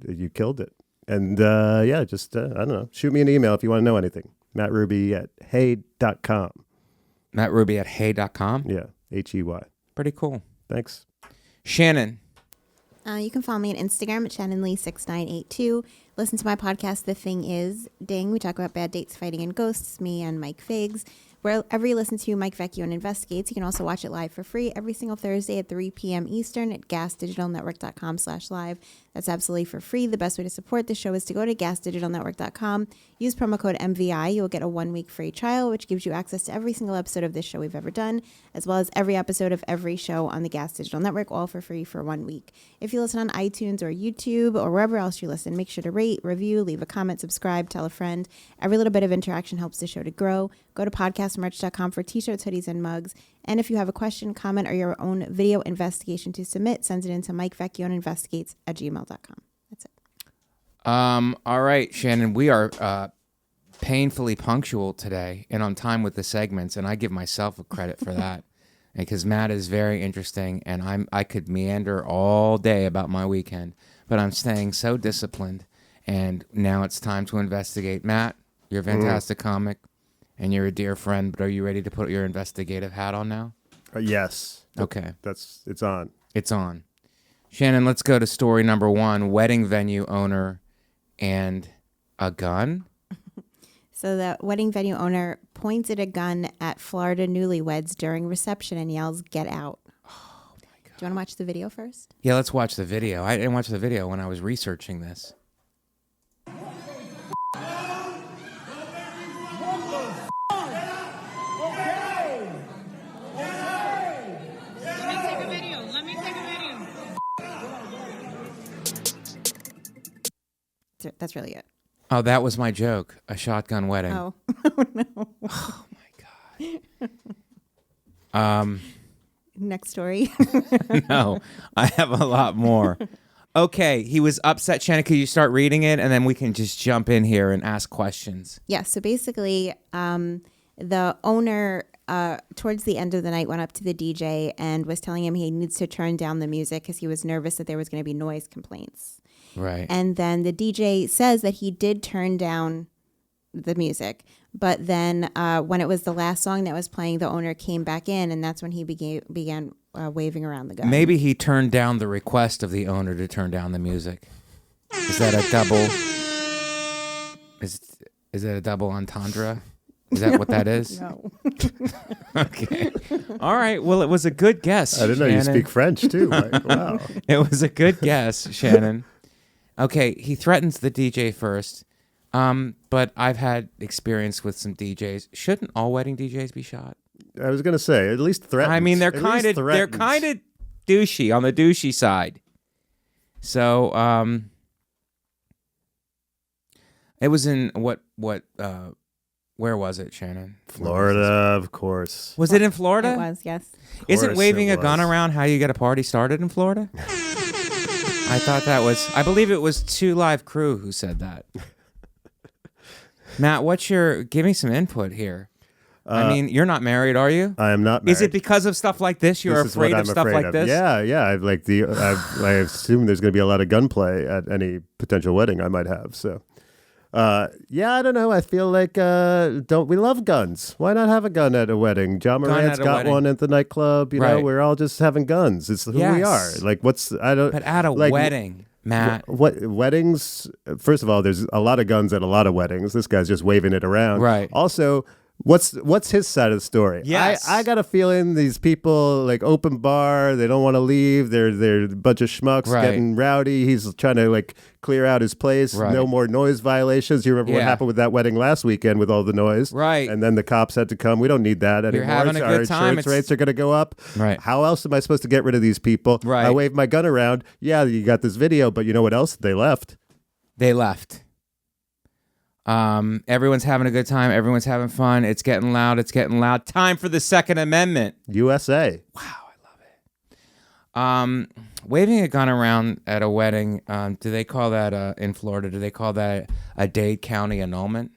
Speaker 5: You killed it. And yeah, just, I don't know. Shoot me an email if you want to know anything. MattRuby@hey.com.
Speaker 1: MattRuby@hey.com?
Speaker 5: Yeah, HEY.
Speaker 1: Pretty cool.
Speaker 5: Thanks.
Speaker 1: Shannon.
Speaker 3: You can follow me on Instagram at ShannonLee6982. Listen to my podcast, The Thing Is, Ding. We talk about bad dates, fighting, and ghosts, me and Mike Figs. Wherever you listen to Mike Vecchione Investigates, you can also watch it live for free every single Thursday at 3 p.m. Eastern at gasdigitalnetwork.com/live. That's absolutely for free. The best way to support the show is to go to gasdigitalnetwork.com. Use promo code MVI. You will get a 1-week free trial, which gives you access to every single episode of this show we've ever done, as well as every episode of every show on the Gas Digital Network, all for free for 1 week. If you listen on iTunes or YouTube or wherever else you listen, make sure to rate, review, leave a comment, subscribe, tell a friend. Every little bit of interaction helps the show to grow. Go to podcastmerch.com for t-shirts, hoodies, and mugs. And if you have a question, comment, or your own video investigation to submit, send it into MikeVecchioneInvestigates@gmail.com. That's it.
Speaker 1: All right, Shannon, we are painfully punctual today and on time with the segments, and I give myself a credit for that because Matt is very interesting, and I could meander all day about my weekend, but I'm staying so disciplined, and now it's time to investigate. Matt, you're a fantastic comic, and you're a dear friend, but are you ready to put your investigative hat on now?
Speaker 5: Yes.
Speaker 1: Okay.
Speaker 5: It's on.
Speaker 1: It's on. Shannon, let's go to story number 1, wedding venue owner and a gun?
Speaker 3: So the wedding venue owner pointed a gun at Florida newlyweds during reception and yells, "Get out."
Speaker 1: Oh, my God.
Speaker 3: Do you want to watch the video first?
Speaker 1: Yeah, let's watch the video. I didn't watch the video when I was researching this.
Speaker 3: That's really it.
Speaker 1: Oh, that was my joke. A shotgun wedding.
Speaker 3: Oh, oh no.
Speaker 1: Oh my god.
Speaker 3: Next story.
Speaker 1: No, I have a lot more. Okay, he was upset. Shannon, could you start reading it, and then we can just jump in here and ask questions.
Speaker 3: Yeah. So basically, the owner towards the end of the night went up to the DJ and was telling him he needs to turn down the music because he was nervous that there was going to be noise complaints.
Speaker 1: Right.
Speaker 3: And then the DJ says that he did turn down the music. But then when it was the last song that was playing, the owner came back in, and that's when he began waving around the gun.
Speaker 1: Maybe he turned down the request of the owner to turn down the music. Is that a double? Is that a double entendre? Is that what that is?
Speaker 3: No.
Speaker 1: Okay. All right. Well, it was a good guess.
Speaker 5: I didn't know you
Speaker 1: Shannon.
Speaker 5: speak French too. Like, wow.
Speaker 1: It was a good guess, Shannon. Okay, he threatens the DJ first. But I've had experience with some DJs. Shouldn't all wedding DJs be shot?
Speaker 5: I was gonna say at least threatens.
Speaker 1: I mean, they're
Speaker 5: At
Speaker 1: kind
Speaker 5: least
Speaker 1: of douchey on the douchey side. So, it was in where was it, Shannon?
Speaker 5: Florida, of course.
Speaker 1: Was it in Florida?
Speaker 3: It was, yes.
Speaker 1: Isn't waving
Speaker 5: it
Speaker 1: a gun
Speaker 5: was.
Speaker 1: around how you get a party started in Florida? I believe it was 2 Live Crew who said that. Matt, give me some input here. I mean, you're not married, are you?
Speaker 5: I am not married.
Speaker 1: Is it because of stuff like this? You're
Speaker 5: This is what
Speaker 1: afraid
Speaker 5: I'm
Speaker 1: of stuff
Speaker 5: afraid
Speaker 1: like
Speaker 5: of.
Speaker 1: this?
Speaker 5: Yeah. I assume there's going to be a lot of gunplay at any potential wedding I might have. So, I don't know. I feel like we love guns? Why not have a gun at a wedding? John Morant's
Speaker 1: at a
Speaker 5: got
Speaker 1: wedding.
Speaker 5: one at the nightclub. You know,
Speaker 1: Right.
Speaker 5: we're all just having guns. It's who we are.
Speaker 1: Yes.
Speaker 5: Like,
Speaker 1: But at a wedding, Matt.
Speaker 5: What weddings? First of all, there's a lot of guns at a lot of weddings. This guy's just waving it around.
Speaker 1: Right.
Speaker 5: Also, what's his side of the story?
Speaker 1: Yes.
Speaker 5: I got a feeling these people like open bar. They don't want to leave. They're a bunch of schmucks
Speaker 1: Right.
Speaker 5: getting rowdy. He's trying to like clear out his place.
Speaker 1: Right.
Speaker 5: No more noise violations. You remember what
Speaker 1: Yeah.
Speaker 5: happened with that wedding last weekend with all the noise?
Speaker 1: Right.
Speaker 5: And then the cops had to come. We don't need that anymore.
Speaker 1: having a
Speaker 5: Our
Speaker 1: good time.
Speaker 5: insurance rates are going to go up.
Speaker 1: Right.
Speaker 5: How else am I supposed to get rid of these people?
Speaker 1: Right.
Speaker 5: I waved my gun around. Yeah, you got this video, but you know what else? They left.
Speaker 1: They left. Everyone's having a good time. Everyone's having fun. It's getting loud. It's getting loud. Time for the Second Amendment.
Speaker 5: USA.
Speaker 1: Wow, I love it. Waving a gun around at a wedding, do they call that, in Florida, do they call that a Dade County annulment?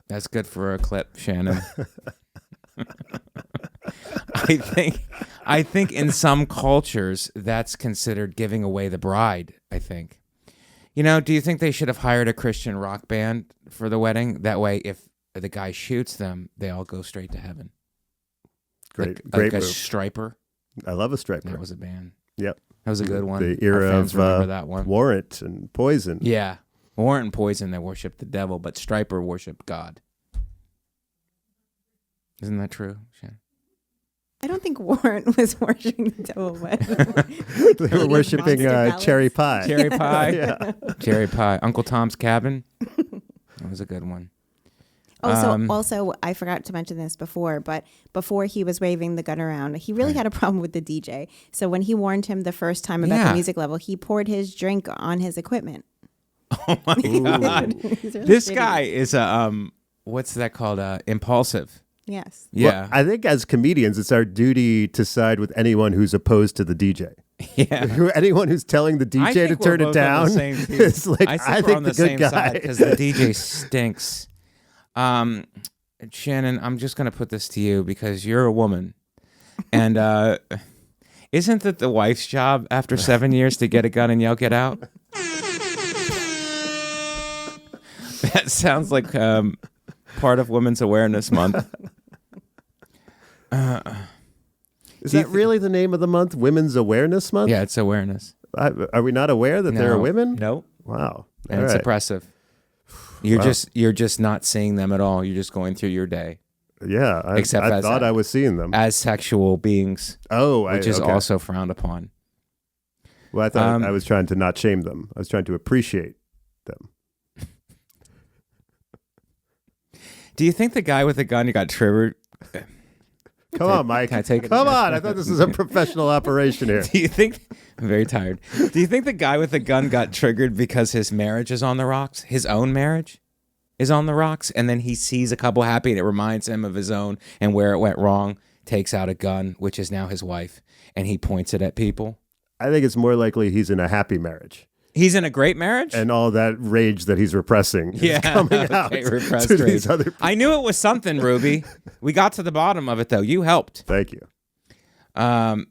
Speaker 1: That's good for a clip, Shannon. I think in some cultures that's considered giving away the bride, I think. You know, do you think they should have hired a Christian rock band for the wedding? That way, if the guy shoots them, they all go straight to heaven.
Speaker 5: Great
Speaker 1: Like a
Speaker 5: move.
Speaker 1: Striper.
Speaker 5: I love a striper.
Speaker 1: That was a band.
Speaker 5: Yep.
Speaker 1: That was a good one.
Speaker 5: The era
Speaker 1: Our fans
Speaker 5: of
Speaker 1: remember that one.
Speaker 5: Warrant and Poison.
Speaker 1: Yeah. Warrant and Poison, they worship the devil, but Striper worshiped God. Isn't that true, Shannon?
Speaker 3: I don't think Warren was worshiping the devil.
Speaker 5: They were worshiping cherry pie.
Speaker 1: Cherry pie.
Speaker 5: Yeah.
Speaker 1: Cherry pie. Uncle Tom's Cabin. That was a good one.
Speaker 3: Also, I forgot to mention this before, but before he was waving the gun around, he really had a problem with the DJ. So when he warned him the first time about
Speaker 1: Yeah.
Speaker 3: the music level, he poured his drink on his equipment.
Speaker 1: Oh my God.
Speaker 3: He's really
Speaker 1: This
Speaker 3: shitty.
Speaker 1: guy is what's that called? Impulsive.
Speaker 3: Yes.
Speaker 1: Yeah.
Speaker 5: Well, I think as comedians, it's our duty to side with anyone who's opposed to the DJ.
Speaker 1: Yeah.
Speaker 5: Anyone who's telling the
Speaker 1: I
Speaker 5: DJ to
Speaker 1: think we're
Speaker 5: turn it
Speaker 1: both on
Speaker 5: down
Speaker 1: the same team.
Speaker 5: is like,
Speaker 1: I think we're on
Speaker 5: the
Speaker 1: the
Speaker 5: good
Speaker 1: same
Speaker 5: guy.
Speaker 1: side because the DJ stinks. Shannon, I'm just gonna put this to you because you're a woman, and isn't it the wife's job after 7 years to get a gun and yell "Get out"? That sounds like part of Women's Awareness Month.
Speaker 5: Is that really the name of the month? Women's Awareness Month?
Speaker 1: Yeah, it's awareness.
Speaker 5: Are we not aware that there are women?
Speaker 1: Nope.
Speaker 5: Wow.
Speaker 1: And
Speaker 5: All
Speaker 1: it's
Speaker 5: right.
Speaker 1: oppressive. You're
Speaker 5: Wow.
Speaker 1: you're just not seeing them at all. You're just going through your day.
Speaker 5: Yeah,
Speaker 1: Except
Speaker 5: I
Speaker 1: as
Speaker 5: thought
Speaker 1: a-
Speaker 5: I was seeing them.
Speaker 1: as sexual beings, which is
Speaker 5: okay.
Speaker 1: also frowned upon.
Speaker 5: Well, I thought I was trying to not shame them. I was trying to appreciate them.
Speaker 1: Do you think the guy with the gun got triggered?
Speaker 5: Come on, Mike.
Speaker 1: Can I take it?
Speaker 5: Come on. I thought this was a professional operation here.
Speaker 1: Do you think? I'm very tired. Do you think the guy with the gun got triggered because his marriage is on the rocks? His own marriage is on the rocks, and then he sees a couple happy, and it reminds him of his own and where it went wrong. Takes out a gun, which is now his wife, and he points it at people.
Speaker 5: I think it's more likely he's in a happy marriage.
Speaker 1: He's in a great marriage.
Speaker 5: And all that rage that he's repressing is coming out
Speaker 1: repressed
Speaker 5: to
Speaker 1: rage.
Speaker 5: these other people.
Speaker 1: I knew it was something, Ruby. We got to the bottom of it, though. You helped.
Speaker 5: Thank you.
Speaker 1: I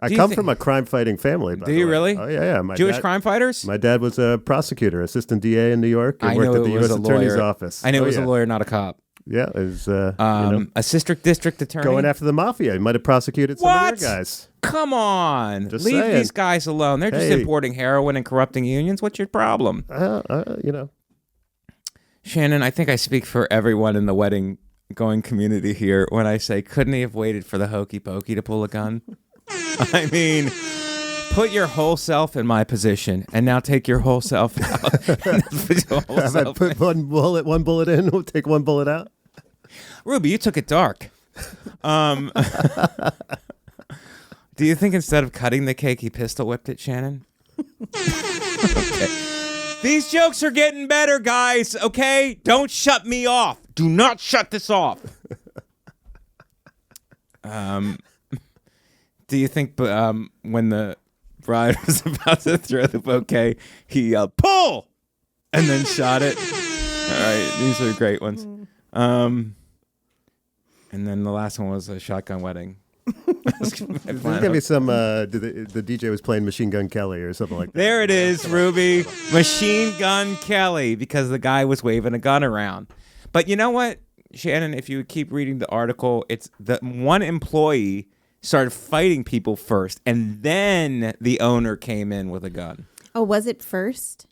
Speaker 5: I come from a crime-fighting family. By
Speaker 1: Do
Speaker 5: the
Speaker 1: you
Speaker 5: way.
Speaker 1: really?
Speaker 5: Oh, yeah. My
Speaker 1: Jewish
Speaker 5: dad,
Speaker 1: crime fighters?
Speaker 5: My dad was a prosecutor, assistant DA in New York, and
Speaker 1: I
Speaker 5: worked
Speaker 1: knew
Speaker 5: at the
Speaker 1: it was
Speaker 5: U.S.
Speaker 1: a
Speaker 5: Attorney's
Speaker 1: lawyer.
Speaker 5: Office.
Speaker 1: I knew it was
Speaker 5: yeah.
Speaker 1: a lawyer, not a cop.
Speaker 5: Yeah, it was
Speaker 1: A district attorney?
Speaker 5: going after the mafia. He might have prosecuted some
Speaker 1: What?
Speaker 5: of your guys.
Speaker 1: Come on.
Speaker 5: Just
Speaker 1: Leave
Speaker 5: saying.
Speaker 1: these guys alone. They're just
Speaker 5: Hey.
Speaker 1: importing heroin and corrupting unions. What's your problem? Shannon, I think I speak for everyone in the wedding going community here when I say, couldn't he have waited for the hokey pokey to pull a gun? I mean, put your whole self in my position and now take your whole self out. Put your whole
Speaker 5: If I
Speaker 1: self
Speaker 5: put
Speaker 1: in.
Speaker 5: one bullet in, we'll take one bullet out.
Speaker 1: Ruby, you took it dark. Do you think instead of cutting the cake, he pistol whipped it, Shannon? Okay. These jokes are getting better, guys, okay? Don't shut me off. Do not shut this off. Do you think when the bride was about to throw the bouquet, he yelled, pull! And then shot it? All right, these are great ones. And then the last one was a shotgun wedding.
Speaker 5: There's gonna be some. The DJ was playing Machine Gun Kelly or something like that.
Speaker 1: There it is, Ruby. Machine Gun Kelly, because the guy was waving a gun around. But you know what, Shannon, if you keep reading the article, it's the one employee started fighting people first, and then the owner came in with a gun.
Speaker 3: Oh, was it first?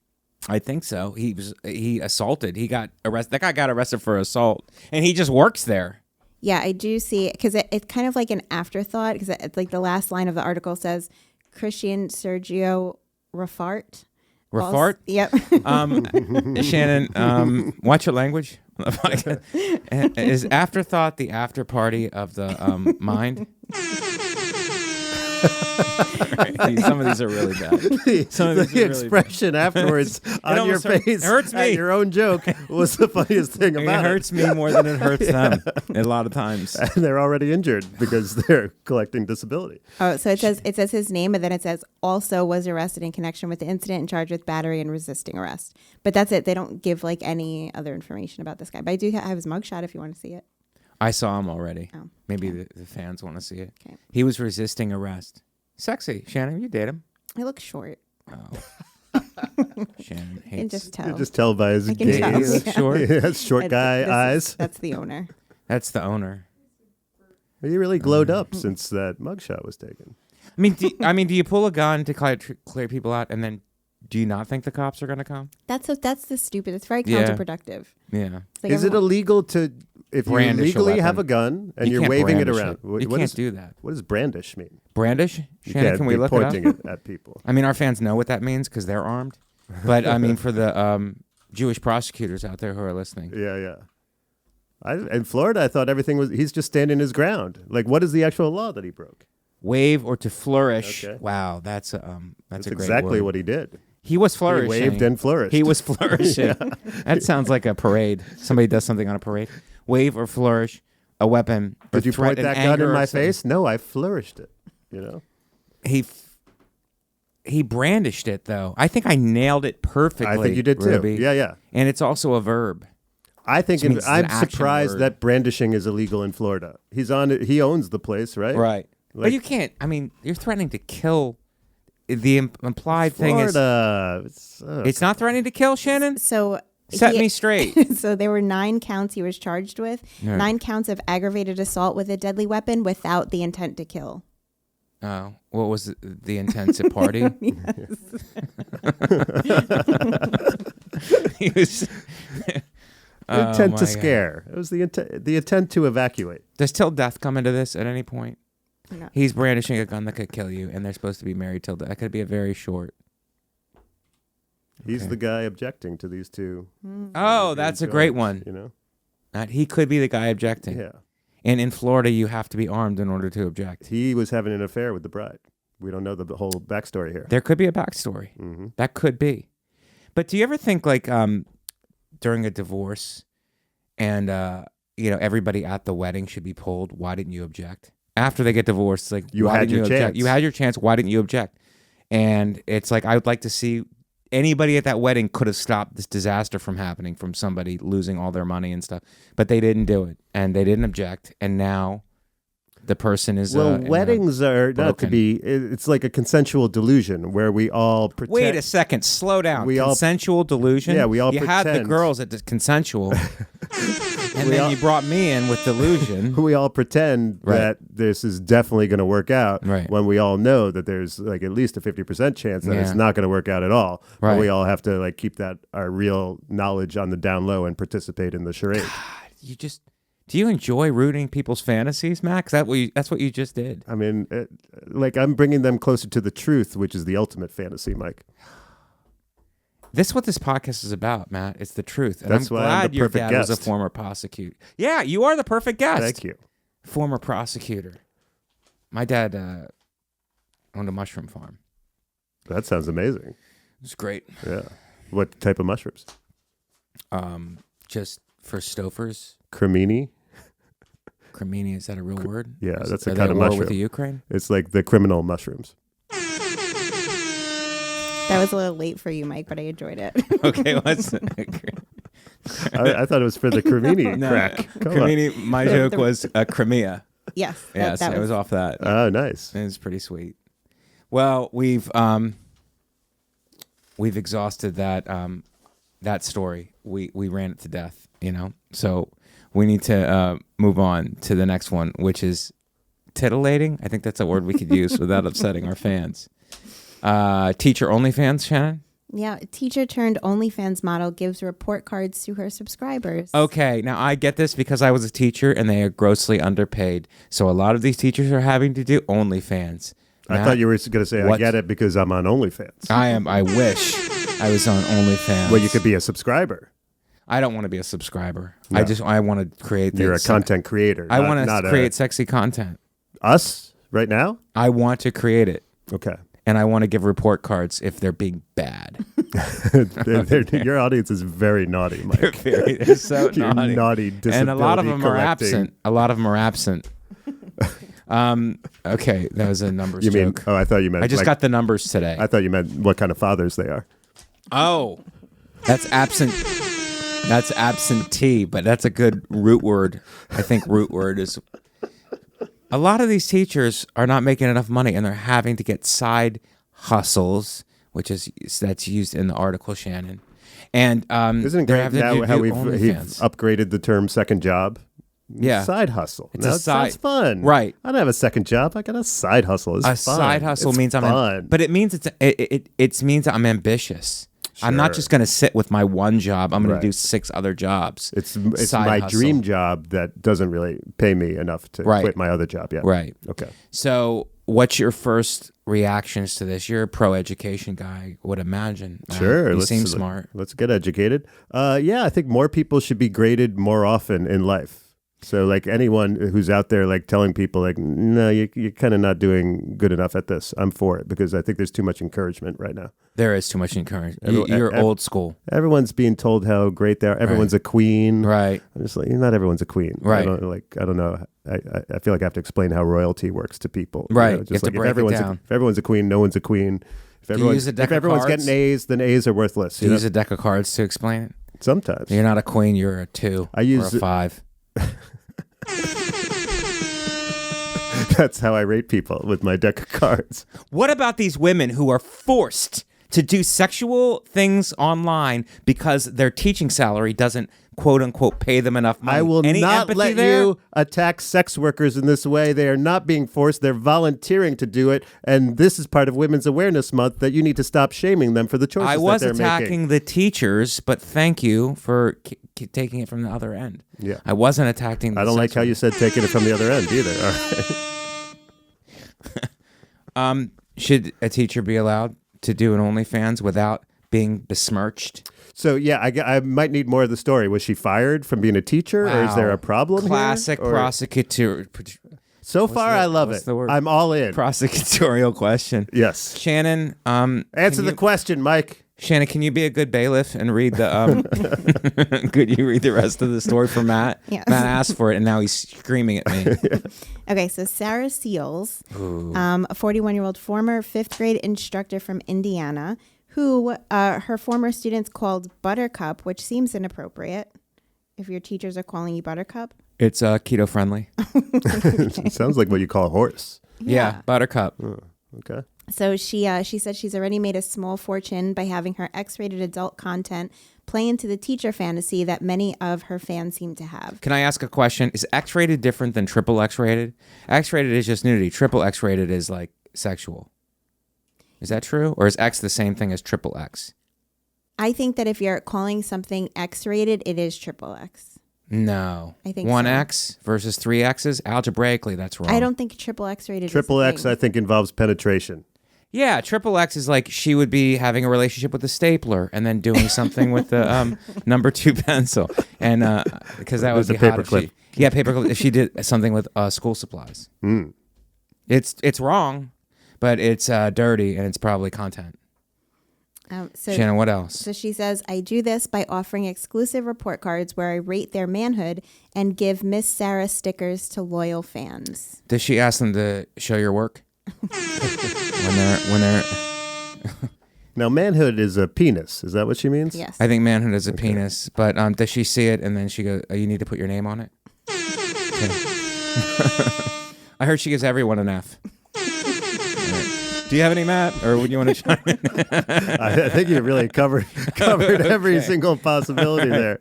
Speaker 1: I think so. He assaulted. He got arrested. That guy got arrested for assault, and he just works there.
Speaker 3: Yeah, I do see, because it's kind of like an afterthought, because it's like the last line of the article says, Christian Sergio Rafart.
Speaker 1: Rafart?
Speaker 3: Yep.
Speaker 1: Shannon, watch your language. Is afterthought the after party of the mind? Right. Some of these are really bad. Some of
Speaker 5: The
Speaker 1: these are really
Speaker 5: expression afterwards on your
Speaker 1: almost
Speaker 5: face
Speaker 1: it hurts
Speaker 5: at
Speaker 1: me.
Speaker 5: your own joke was the funniest thing
Speaker 1: It
Speaker 5: about
Speaker 1: hurts me more than it hurts them a lot of times.
Speaker 5: And they're already injured because they're collecting disability.
Speaker 3: Oh, so it says his name, and then it says also was arrested in connection with the incident and charged with battery and resisting arrest. But that's it. They don't give like any other information about this guy. But I do have his mugshot if you want to see it.
Speaker 1: I saw him already.
Speaker 3: Oh,
Speaker 1: Maybe the fans want to see it.
Speaker 3: Okay.
Speaker 1: He was resisting arrest. Sexy. Shannon, you date him.
Speaker 3: He looks short.
Speaker 1: Oh. Shannon
Speaker 3: I can
Speaker 1: hates.
Speaker 3: just tell.
Speaker 5: You just tell by his
Speaker 3: I can
Speaker 5: gaze.
Speaker 3: tell.
Speaker 1: He looks short.
Speaker 5: He has short
Speaker 3: I-
Speaker 5: guy
Speaker 3: this is-
Speaker 5: eyes.
Speaker 3: That's the owner.
Speaker 1: That's the owner.
Speaker 5: He really glowed up since that mugshot was taken.
Speaker 1: I mean, do you pull a gun to clear people out, and then do you not think the cops are going to come?
Speaker 3: That's the stupid. It's very
Speaker 1: Yeah.
Speaker 3: counterproductive.
Speaker 1: Yeah.
Speaker 3: It's like
Speaker 5: Is it
Speaker 3: everyone-
Speaker 5: illegal to, if you
Speaker 1: Brandish a
Speaker 5: legally have a
Speaker 1: weapon.
Speaker 5: gun and
Speaker 1: You
Speaker 5: you're
Speaker 1: can't
Speaker 5: waving it
Speaker 1: brandish
Speaker 5: around?
Speaker 1: You
Speaker 5: what
Speaker 1: can't
Speaker 5: is-
Speaker 1: do that.
Speaker 5: What does brandish mean?
Speaker 1: Brandish?
Speaker 5: You
Speaker 1: Shannon,
Speaker 5: can't
Speaker 1: can we
Speaker 5: be
Speaker 1: look it up?
Speaker 5: pointing it at people.
Speaker 1: I mean, our fans know what that means because they're armed. But I mean, for the Jewish prosecutors out there who are listening,
Speaker 5: Yeah. In Florida, I thought everything was, he's just standing his ground. Like, what is the actual law that he broke?
Speaker 1: wave or to flourish.
Speaker 5: Okay.
Speaker 1: Wow, that's a great
Speaker 5: exactly
Speaker 1: word.
Speaker 5: what he did.
Speaker 1: He was flourishing.
Speaker 5: He waved and flourished.
Speaker 1: He was flourishing. That sounds like a parade. Somebody does something on a parade. Wave or flourish a weapon.
Speaker 5: Did you point
Speaker 1: threaten
Speaker 5: that gun
Speaker 1: anger
Speaker 5: in
Speaker 1: or
Speaker 5: my
Speaker 1: something.
Speaker 5: face? No, I flourished it. You know?
Speaker 1: He brandished it though. I think I nailed it perfectly.
Speaker 5: I think you did too.
Speaker 1: Ruby.
Speaker 5: Yeah.
Speaker 1: And it's also a verb.
Speaker 5: I think
Speaker 1: Which means it's an
Speaker 5: I'm
Speaker 1: action
Speaker 5: surprised
Speaker 1: word.
Speaker 5: that brandishing is illegal in Florida. He owns the place, right?
Speaker 1: Right. But
Speaker 5: Like-
Speaker 1: you can't. I mean, you're threatening to kill. The implied thing is
Speaker 5: Florida.
Speaker 1: it's not threatening to kill, Shannon.
Speaker 3: So
Speaker 1: Set me straight.
Speaker 3: So there were 9 counts he was charged with.
Speaker 1: Yeah.
Speaker 3: 9 counts of aggravated assault with a deadly weapon without the intent to kill.
Speaker 1: Oh, what was the intent to party? He was.
Speaker 5: Intent
Speaker 1: my
Speaker 5: to
Speaker 1: God.
Speaker 5: scare. It was the intent to evacuate.
Speaker 1: Does till death come into this at any point?
Speaker 3: No.
Speaker 1: He's brandishing a gun that could kill you, and they're supposed to be married till death. That could be a very short.
Speaker 5: He's
Speaker 1: Okay.
Speaker 5: the guy objecting to these two.
Speaker 1: Oh, that's a great
Speaker 5: jobs,
Speaker 1: one.
Speaker 5: You know?
Speaker 1: He could be the guy objecting.
Speaker 5: Yeah.
Speaker 1: And in Florida, you have to be armed in order to object.
Speaker 5: He was having an affair with the bride. We don't know the whole backstory here.
Speaker 1: There could be a backstory.
Speaker 5: Mm-hmm.
Speaker 1: That could be. But do you ever think, like, during a divorce, and everybody at the wedding should be polled, why didn't you object? After they get divorced, it's like,
Speaker 5: You
Speaker 1: why
Speaker 5: had
Speaker 1: didn't
Speaker 5: your
Speaker 1: object?
Speaker 5: chance.
Speaker 1: You had your chance. Why didn't you object? And it's like, I would like to see anybody at that wedding could have stopped this disaster from happening, from somebody losing all their money and stuff, but they didn't do it, and they didn't object, and now the person is
Speaker 5: weddings are not to
Speaker 1: broken.
Speaker 5: be. It's like a consensual delusion where we all pretend.
Speaker 1: Wait a second, slow down.
Speaker 5: We all-
Speaker 1: Consensual delusion.
Speaker 5: Yeah, we all
Speaker 1: You had the
Speaker 5: pretend.
Speaker 1: girls at the consensual, and then
Speaker 5: all-
Speaker 1: you brought me in with delusion.
Speaker 5: We all pretend
Speaker 1: Right.
Speaker 5: that this is definitely going to work out,
Speaker 1: Right.
Speaker 5: when we all know that there's like at least a 50% chance that it's
Speaker 1: Yeah.
Speaker 5: not going to work out at all. But
Speaker 1: Right.
Speaker 5: we all have to like keep that our real knowledge on the down low and participate in the charade.
Speaker 1: Do you enjoy rooting people's fantasies, Max? That's what you just did.
Speaker 5: I mean, I'm bringing them closer to the truth, which is the ultimate fantasy, Mike.
Speaker 1: This is what this podcast is about, Matt. It's the truth. And
Speaker 5: That's
Speaker 1: I'm
Speaker 5: why I'm
Speaker 1: glad
Speaker 5: the
Speaker 1: your
Speaker 5: perfect
Speaker 1: dad was a
Speaker 5: guest.
Speaker 1: former prosecutor. Yeah, you are the perfect guest.
Speaker 5: Thank you.
Speaker 1: Former prosecutor. My dad owned a mushroom farm.
Speaker 5: That sounds amazing.
Speaker 1: It was great.
Speaker 5: Yeah. What type of mushrooms?
Speaker 1: Just for stofers.
Speaker 5: Cremini?
Speaker 1: Cremini, is that a real word?
Speaker 5: Yeah,
Speaker 1: Is-
Speaker 5: that's
Speaker 1: are
Speaker 5: a
Speaker 1: they
Speaker 5: kind
Speaker 1: at
Speaker 5: of
Speaker 1: war
Speaker 5: mushroom.
Speaker 1: with the Ukraine?
Speaker 5: It's like the criminal mushrooms.
Speaker 3: That was a little late for you, Mike, but I enjoyed it.
Speaker 1: Okay, what's
Speaker 5: I thought it was for the cremini
Speaker 1: No,
Speaker 5: crack. Come on.
Speaker 1: Cremini, my joke was Crimea.
Speaker 3: Yes.
Speaker 1: Yes, it was off that.
Speaker 5: Oh, nice.
Speaker 1: It was pretty sweet. Well, we've exhausted that story. We ran it to death, So we need to move on to the next one, which is titillating. I think that's a word we could use without upsetting our fans. Teacher OnlyFans, Shannon?
Speaker 3: Yeah, teacher turned OnlyFans model gives report cards to her subscribers.
Speaker 1: Okay, now I get this because I was a teacher and they are grossly underpaid. So a lot of these teachers are having to do OnlyFans.
Speaker 5: I thought you were going to say, I
Speaker 1: what-
Speaker 5: get it because I'm on OnlyFans.
Speaker 1: I wish I was on OnlyFans.
Speaker 5: Well, you could be a subscriber.
Speaker 1: I don't want to be a subscriber.
Speaker 5: No.
Speaker 1: I want to create.
Speaker 5: You're a
Speaker 1: this-
Speaker 5: content creator.
Speaker 1: I want
Speaker 5: not
Speaker 1: to create sexy content.
Speaker 5: Us right now?
Speaker 1: I want to create it,
Speaker 5: Okay.
Speaker 1: and I want to give report cards if they're being bad.
Speaker 5: Your audience is very naughty, Mike.
Speaker 1: They're so
Speaker 5: You're
Speaker 1: naughty.
Speaker 5: naughty
Speaker 1: And a lot of them are
Speaker 5: correcting.
Speaker 1: absent. A lot of them are absent. Okay, that was a numbers
Speaker 5: You mean?
Speaker 1: joke.
Speaker 5: Oh, I thought you meant.
Speaker 1: I just
Speaker 5: like,
Speaker 1: got the numbers today.
Speaker 5: I thought you meant what kind of fathers they are.
Speaker 1: Oh, that's absent. That's absentee, but that's a good root word. I think root word is. A lot of these teachers are not making enough money, and they're having to get side hustles, that's used in the article, Shannon. And
Speaker 5: Isn't it
Speaker 1: they're
Speaker 5: great
Speaker 1: having
Speaker 5: now
Speaker 1: to
Speaker 5: how
Speaker 1: do
Speaker 5: we've
Speaker 1: OnlyFans.
Speaker 5: upgraded the term second job?
Speaker 1: Yeah.
Speaker 5: Side hustle.
Speaker 1: It's
Speaker 5: Now
Speaker 1: a
Speaker 5: it sounds
Speaker 1: side-
Speaker 5: fun.
Speaker 1: right.
Speaker 5: I don't have a second job. I got a side hustle. It's
Speaker 1: A
Speaker 5: fun.
Speaker 1: side hustle
Speaker 5: It's
Speaker 1: means
Speaker 5: fun.
Speaker 1: but it means it means I'm ambitious. I'm not
Speaker 5: Sure.
Speaker 1: just going to sit with my one job. I'm going
Speaker 5: Right.
Speaker 1: to do 6 other jobs.
Speaker 5: It's
Speaker 1: Side
Speaker 5: my
Speaker 1: hustle.
Speaker 5: dream job that doesn't really pay me enough to
Speaker 1: Right.
Speaker 5: quit my other job yet.
Speaker 1: Right.
Speaker 5: Okay.
Speaker 1: So, what's your first reactions to this? You're a pro education guy, I would imagine.
Speaker 5: Sure.
Speaker 1: You seem smart.
Speaker 5: Let's get educated. Yeah, I think more people should be graded more often in life. So like anyone who's out there like telling people like, no, you're kind of not doing good enough at this. I'm for it because I think there's too much encouragement right now.
Speaker 1: There is too much encouragement.
Speaker 5: Everyone-
Speaker 1: You're old school.
Speaker 5: Everyone's being told how great they are. Everyone's a queen.
Speaker 1: Right.
Speaker 5: I'm just like, not everyone's a queen.
Speaker 1: Right.
Speaker 5: I don't know. I feel like I have to explain how royalty works to people.
Speaker 1: Right. You
Speaker 5: Just
Speaker 1: have to
Speaker 5: like
Speaker 1: break it down.
Speaker 5: if everyone's a queen, no one's a queen. If
Speaker 1: you use a deck
Speaker 5: if
Speaker 1: of
Speaker 5: everyone's
Speaker 1: cards?
Speaker 5: getting A's, then A's are worthless.
Speaker 1: Do you use a deck of cards to explain it?
Speaker 5: Sometimes.
Speaker 1: You're not a queen, you're a 2
Speaker 5: I use
Speaker 1: or a 5.
Speaker 5: That's how I rate people, with my deck of cards.
Speaker 1: What about these women who are forced to do sexual things online because their teaching salary doesn't quote unquote pay them enough money.
Speaker 5: I will
Speaker 1: Any
Speaker 5: not
Speaker 1: empathy
Speaker 5: let
Speaker 1: there?
Speaker 5: you attack sex workers in this way. They are not being forced. They're volunteering to do it. And this is part of Women's Awareness Month that you need to stop shaming them for the choices
Speaker 1: I was
Speaker 5: that they're
Speaker 1: attacking
Speaker 5: making.
Speaker 1: the teachers, but thank you for taking it from the other end.
Speaker 5: Yeah.
Speaker 1: I wasn't attacking the
Speaker 5: I don't like
Speaker 1: sex
Speaker 5: how you said taking it from the other end either. All right.
Speaker 1: Should a teacher be allowed to do an OnlyFans without being besmirched?
Speaker 5: So, yeah, I might need more of the story. Was she fired from being a teacher, or is there a problem
Speaker 1: Classic
Speaker 5: here?
Speaker 1: prosecutor.
Speaker 5: So far, I love
Speaker 1: what's
Speaker 5: it.
Speaker 1: the word?
Speaker 5: I'm all in.
Speaker 1: Prosecutorial question.
Speaker 5: Yes.
Speaker 1: Shannon,
Speaker 5: Answer the question, Mike.
Speaker 1: Shannon, can you be a good bailiff and read the? Could you read the rest of the story for Matt?
Speaker 3: Yes.
Speaker 1: Matt asked for it, and now he's screaming at me.
Speaker 3: Okay, so Sarah Seals, a 41-year-old former 5th grade instructor from Indiana, who her former students called Buttercup, which seems inappropriate if your teachers are calling you Buttercup.
Speaker 1: It's keto friendly.
Speaker 5: It sounds like what you call a horse.
Speaker 1: Yeah, Buttercup.
Speaker 5: Okay.
Speaker 3: So she said she's already made a small fortune by having her X-rated adult content play into the teacher fantasy that many of her fans seem to have.
Speaker 1: Can I ask a question? Is X-rated different than triple X-rated? X-rated is just nudity. Triple X-rated is like sexual. Is that true? Or is X the same thing as triple X?
Speaker 3: I think that if you're calling something X-rated, it is triple X.
Speaker 1: No.
Speaker 3: I think
Speaker 1: 1X versus 3X's? Algebraically, that's wrong.
Speaker 3: I don't think triple X-rated
Speaker 5: Triple
Speaker 3: is a
Speaker 5: X,
Speaker 3: thing.
Speaker 5: I think, involves penetration.
Speaker 1: Yeah, triple X is like she would be having a relationship with a stapler and then doing something with the number 2 pencil, and because that would
Speaker 5: With
Speaker 1: be
Speaker 5: a
Speaker 1: hot if
Speaker 5: paperclip.
Speaker 1: paperclip. If she did something with school supplies, it's wrong, but it's dirty and it's probably content.
Speaker 3: So
Speaker 1: Shannon, what else?
Speaker 3: So she says, I do this by offering exclusive report cards where I rate their manhood and give Miss Sarah stickers to loyal fans.
Speaker 1: Does she ask them to show your work? when they're
Speaker 5: Now, manhood is a penis. Is that what she means?
Speaker 3: Yes.
Speaker 1: I think manhood is a penis, but does she see it and then she goes, you need to put your name on it? Okay. I heard she gives everyone an F. Do you have any, Matt? Or would you want to chime in?
Speaker 5: I think you really covered every single possibility there.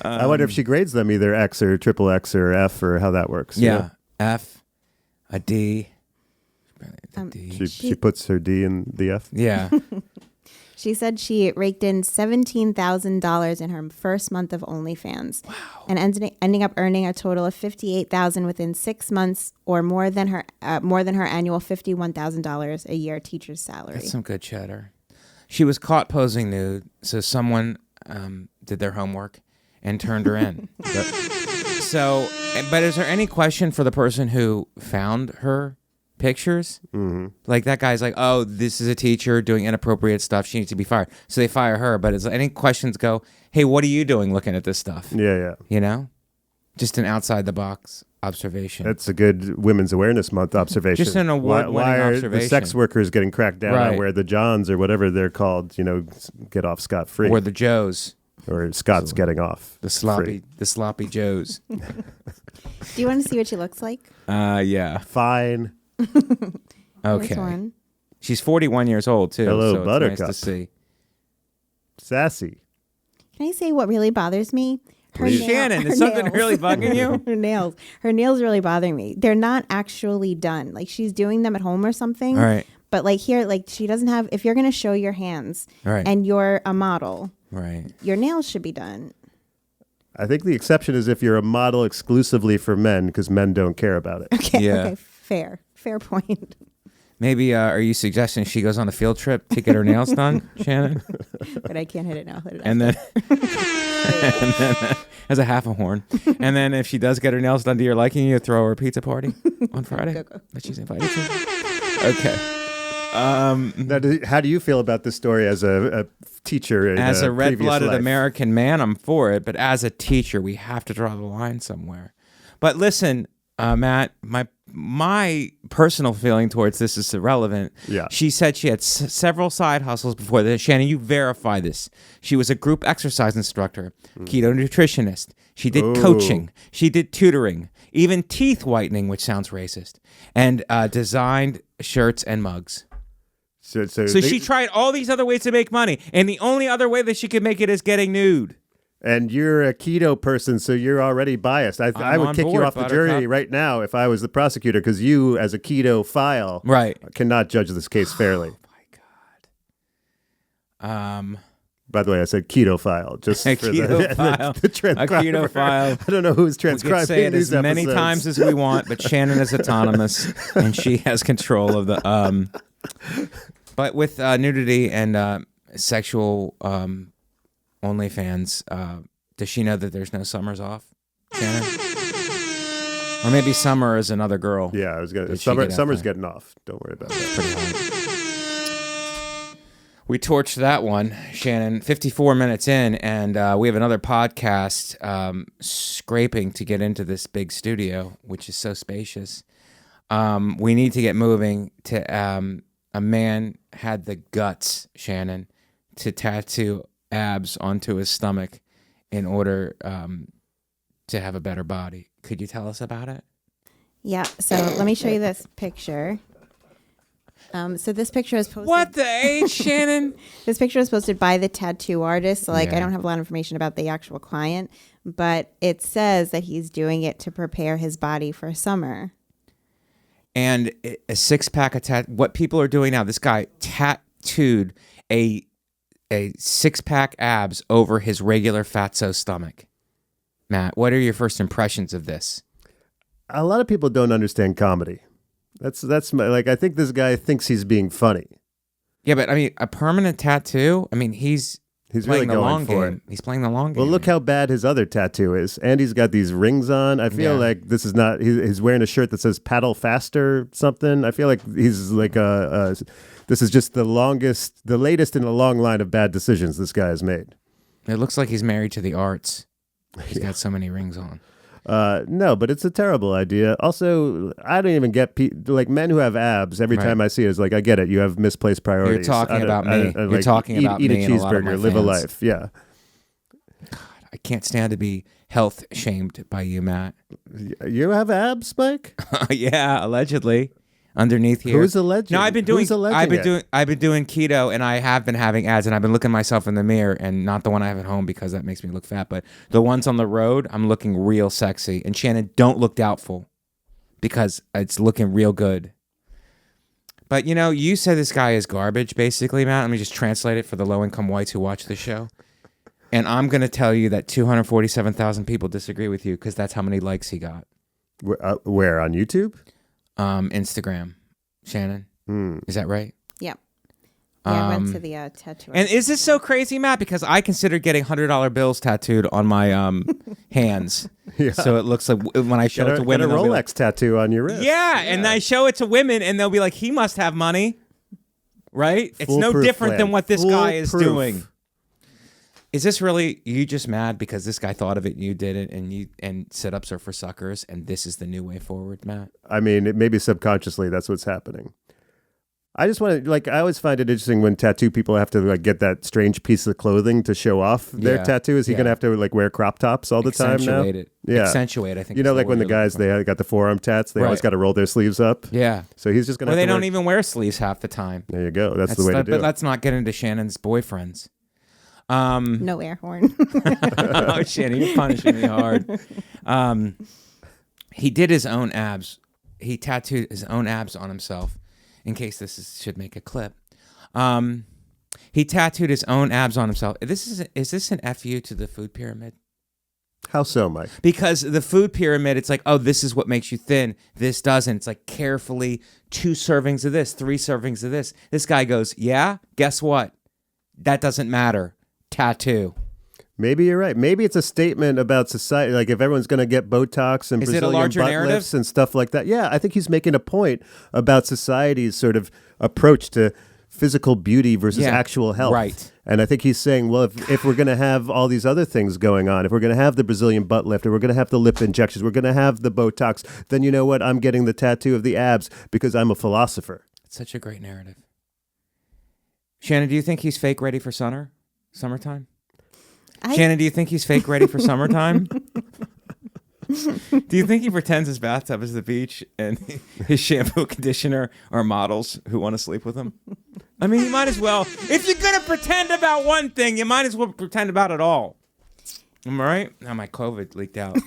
Speaker 5: I wonder if she grades them either X or triple X or F or how that works.
Speaker 1: Yeah. F, a D.
Speaker 5: She puts her D in the F.
Speaker 1: Yeah.
Speaker 3: She said she raked in $17,000 in her first month of OnlyFans. Wow. And ending up earning a total of $58,000 within 6 months, or more than her annual $51,000 a year teacher's salary.
Speaker 1: That's some good cheddar. She was caught posing nude, so someone did their homework and turned her in. But is there any question for the person who found her pictures? Mm-hmm. Like that guy's like, oh, this is a teacher doing inappropriate stuff. She needs to be fired. So they fire her. But is any questions go, hey, what are you doing looking at this stuff?
Speaker 5: Yeah.
Speaker 1: You know? Just an outside the box observation.
Speaker 5: That's a good Women's Awareness Month observation.
Speaker 1: Just an award-winning
Speaker 5: why are
Speaker 1: observation.
Speaker 5: the sex workers getting cracked down on
Speaker 1: Right.
Speaker 5: where the Johns or whatever they're called, get off scot-free?
Speaker 1: Or the Joes.
Speaker 5: Or Scott's getting off.
Speaker 1: The
Speaker 5: free.
Speaker 1: sloppy Joes.
Speaker 3: Do you want to see what she looks like?
Speaker 1: Yeah.
Speaker 5: Fine.
Speaker 1: Okay.
Speaker 3: Here's one.
Speaker 1: She's 41 years old too.
Speaker 5: Hello,
Speaker 1: so
Speaker 5: Buttercup.
Speaker 1: It's nice to see.
Speaker 5: Sassy.
Speaker 3: Can I say what really bothers me?
Speaker 1: Shannon, is something really bugging you?
Speaker 3: Her nails really bothering me. They're not actually done. Like she's doing them at home or something.
Speaker 1: All right.
Speaker 3: But like here, like she doesn't have, if you're going to show your hands
Speaker 1: Right.
Speaker 3: and you're a model,
Speaker 1: Right.
Speaker 3: your nails should be done.
Speaker 5: I think the exception is if you're a model exclusively for men, because men don't care about it.
Speaker 3: Okay.
Speaker 1: Yeah.
Speaker 3: Okay. Fair point.
Speaker 1: Maybe are you suggesting she goes on a field trip to get her nails done, Shannon?
Speaker 3: But I can't hit it now.
Speaker 1: And then as a half a horn. And then if she does get her nails done to your liking, you throw her a pizza party on Friday
Speaker 3: Go.
Speaker 1: that she's invited to. Okay.
Speaker 5: Now, how do you feel about this story as a teacher?
Speaker 1: As a
Speaker 5: previous
Speaker 1: red-blooded
Speaker 5: life?
Speaker 1: American man, I'm for it. But as a teacher, we have to draw the line somewhere. But listen, Matt, my personal feeling towards this is irrelevant.
Speaker 5: Yeah.
Speaker 1: She said she had several side hustles before this. Shannon, you verify this. She was a group exercise instructor, keto nutritionist. She did coaching. She did tutoring, even teeth whitening, which sounds racist, and designed shirts and mugs.
Speaker 5: So
Speaker 1: She tried all these other ways to make money, and the only other way that she could make it is getting nude.
Speaker 5: And you're a keto person, so you're already biased. I
Speaker 1: I'm
Speaker 5: would
Speaker 1: on
Speaker 5: kick you
Speaker 1: board,
Speaker 5: off the
Speaker 1: Buttercup.
Speaker 5: jury right now if I was the prosecutor, because you, as a keto file,
Speaker 1: Right.
Speaker 5: cannot judge this case fairly. By the way, I said keto file, just
Speaker 1: A
Speaker 5: for
Speaker 1: keto file.
Speaker 5: the transcriber.
Speaker 1: A keto file.
Speaker 5: I don't know who's
Speaker 1: We
Speaker 5: transcribing
Speaker 1: could say it
Speaker 5: these
Speaker 1: as many
Speaker 5: episodes.
Speaker 1: times as we want, but Shannon is autonomous and she has control of the. But with nudity and sexual OnlyFans, does she know that there's no summers off, Shannon? Or maybe Summer is another girl.
Speaker 5: Yeah, I was gonna.
Speaker 1: Did she get
Speaker 5: Summer's
Speaker 1: out
Speaker 5: getting off. Don't worry about that.
Speaker 1: Pretty hard. We torched that one, Shannon. 54 minutes in, and we have another podcast scraping to get into this big studio, which is so spacious. We need to get moving to a man had the guts, Shannon, to tattoo abs onto his stomach in order to have a better body. Could you tell us about it?
Speaker 3: Yeah. So let me show you this picture. So this picture is posted.
Speaker 1: What the H, Shannon?
Speaker 3: This picture was posted by the tattoo artist. So, like,
Speaker 1: Yeah.
Speaker 3: I don't have a lot of information about the actual client, but it says that he's doing it to prepare his body for summer.
Speaker 1: And a six-pack of what people are doing now, this guy tattooed a six-pack abs over his regular fatso stomach. Matt, what are your first impressions of this?
Speaker 5: A lot of people don't understand comedy. That's my, like, I think this guy thinks he's being funny.
Speaker 1: Yeah, but I mean, a permanent tattoo? I mean, he's
Speaker 5: He's
Speaker 1: playing
Speaker 5: really
Speaker 1: the
Speaker 5: going
Speaker 1: long
Speaker 5: for
Speaker 1: game.
Speaker 5: it.
Speaker 1: He's playing the long game.
Speaker 5: Well, look how bad his other tattoo is. And he's got these rings on. I feel
Speaker 1: Yeah.
Speaker 5: like this is not, he's wearing a shirt that says paddle faster something. I feel like he's like this is just the latest in a long line of bad decisions this guy has made.
Speaker 1: It looks like he's married to the arts. He's got so many rings on.
Speaker 5: No, but it's a terrible idea. Also, I don't even get like men who have abs. Every
Speaker 1: Right.
Speaker 5: time I see it, it's like, I get it. You have misplaced priorities.
Speaker 1: You're talking
Speaker 5: I don't-
Speaker 1: about
Speaker 5: I
Speaker 1: me.
Speaker 5: don't-
Speaker 1: You're
Speaker 5: like,
Speaker 1: talking about
Speaker 5: eat
Speaker 1: me
Speaker 5: a
Speaker 1: and a lot of my
Speaker 5: cheeseburger, live a
Speaker 1: fans.
Speaker 5: life. Yeah.
Speaker 1: I can't stand to be health shamed by you, Matt.
Speaker 5: You have abs, Mike?
Speaker 1: Yeah, allegedly. Underneath here.
Speaker 5: Who's alleged?
Speaker 1: No, I've been doing
Speaker 5: Who's alleging it?
Speaker 1: I've been doing keto, and I have been having ads, and I've been looking at myself in the mirror, and not the one I have at home because that makes me look fat, but the ones on the road, I'm looking real sexy. And Shannon, don't look doubtful because it's looking real good. But you know, you said this guy is garbage, basically, Matt. Let me just translate it for the low-income whites who watch the show. And I'm going to tell you that 247,000 people disagree with you because that's how many likes he got.
Speaker 5: Where, on YouTube?
Speaker 1: Instagram. Shannon, is that right?
Speaker 3: Yep. Yeah, I went to the tattoo.
Speaker 1: And is this so crazy, Matt? Because I consider getting $100 bills tattooed on my hands.
Speaker 5: Yeah.
Speaker 1: So it looks like when I show it to
Speaker 5: Get a
Speaker 1: women, they'll be
Speaker 5: Rolex
Speaker 1: like,
Speaker 5: tattoo on your wrist.
Speaker 1: yeah, and I show it to women, and they'll be like, he must have money, right? It's no
Speaker 5: Foolproof
Speaker 1: different than
Speaker 5: plan.
Speaker 1: what this guy is
Speaker 5: Foolproof.
Speaker 1: doing. Is this really you just mad because this guy thought of it and you did it, and sit-ups are for suckers, and this is the new way forward, Matt?
Speaker 5: I mean, maybe subconsciously that's what's happening. I just want to, like, I always find it interesting when tattoo people have to, like, get that strange piece of clothing to show off their
Speaker 1: Yeah,
Speaker 5: tattoo. Is he
Speaker 1: yeah.
Speaker 5: going to have to, like, wear crop tops all the time now?
Speaker 1: Accentuate it.
Speaker 5: Yeah.
Speaker 1: Accentuate, I think.
Speaker 5: You know,
Speaker 1: is
Speaker 5: like when the
Speaker 1: word you're
Speaker 5: guys,
Speaker 1: looking
Speaker 5: they got the forearm tats, they always
Speaker 1: Right.
Speaker 5: got to roll their sleeves up.
Speaker 1: for. Yeah.
Speaker 5: So he's just going to
Speaker 1: Well,
Speaker 5: have
Speaker 1: they
Speaker 5: to
Speaker 1: don't even wear sleeves half the time.
Speaker 5: There you go. That's the way to do
Speaker 1: But
Speaker 5: it.
Speaker 1: let's not get into Shannon's boyfriends.
Speaker 3: No air horn.
Speaker 1: Oh, Shannon, you're punishing me hard. He did his own abs. He tattooed his own abs on himself. In case should make a clip. He tattooed his own abs on himself. Is this an FU to the food pyramid?
Speaker 5: How so, Mike?
Speaker 1: Because the food pyramid, it's like, oh, this is what makes you thin. This doesn't. It's like carefully 2 servings of this, 3 servings of this. This guy goes, yeah, guess what? That doesn't matter. Tattoo.
Speaker 5: Maybe you're right. Maybe it's a statement about society. Like if everyone's going to get Botox and
Speaker 1: Is it a
Speaker 5: Brazilian
Speaker 1: larger
Speaker 5: butt
Speaker 1: narrative?
Speaker 5: lifts and stuff like that. Yeah, I think he's making a point about society's sort of approach to physical beauty versus
Speaker 1: Yeah,
Speaker 5: actual health.
Speaker 1: right.
Speaker 5: And I think he's saying, well, if we're going to have all these other things going on, if we're going to have the Brazilian butt lift, or we're going to have the lip injections, we're going to have the Botox, then you know what? I'm getting the tattoo of the abs because I'm a philosopher.
Speaker 1: It's such a great narrative. Shannon, do you think he's fake ready for summertime? Shannon, do you think he's fake ready for summertime? Do you think he pretends his bathtub is the beach and his shampoo conditioner are models who want to sleep with him? I mean, you might as well. If you're going to pretend about one thing, you might as well pretend about it all. Am I right? Now my COVID leaked out.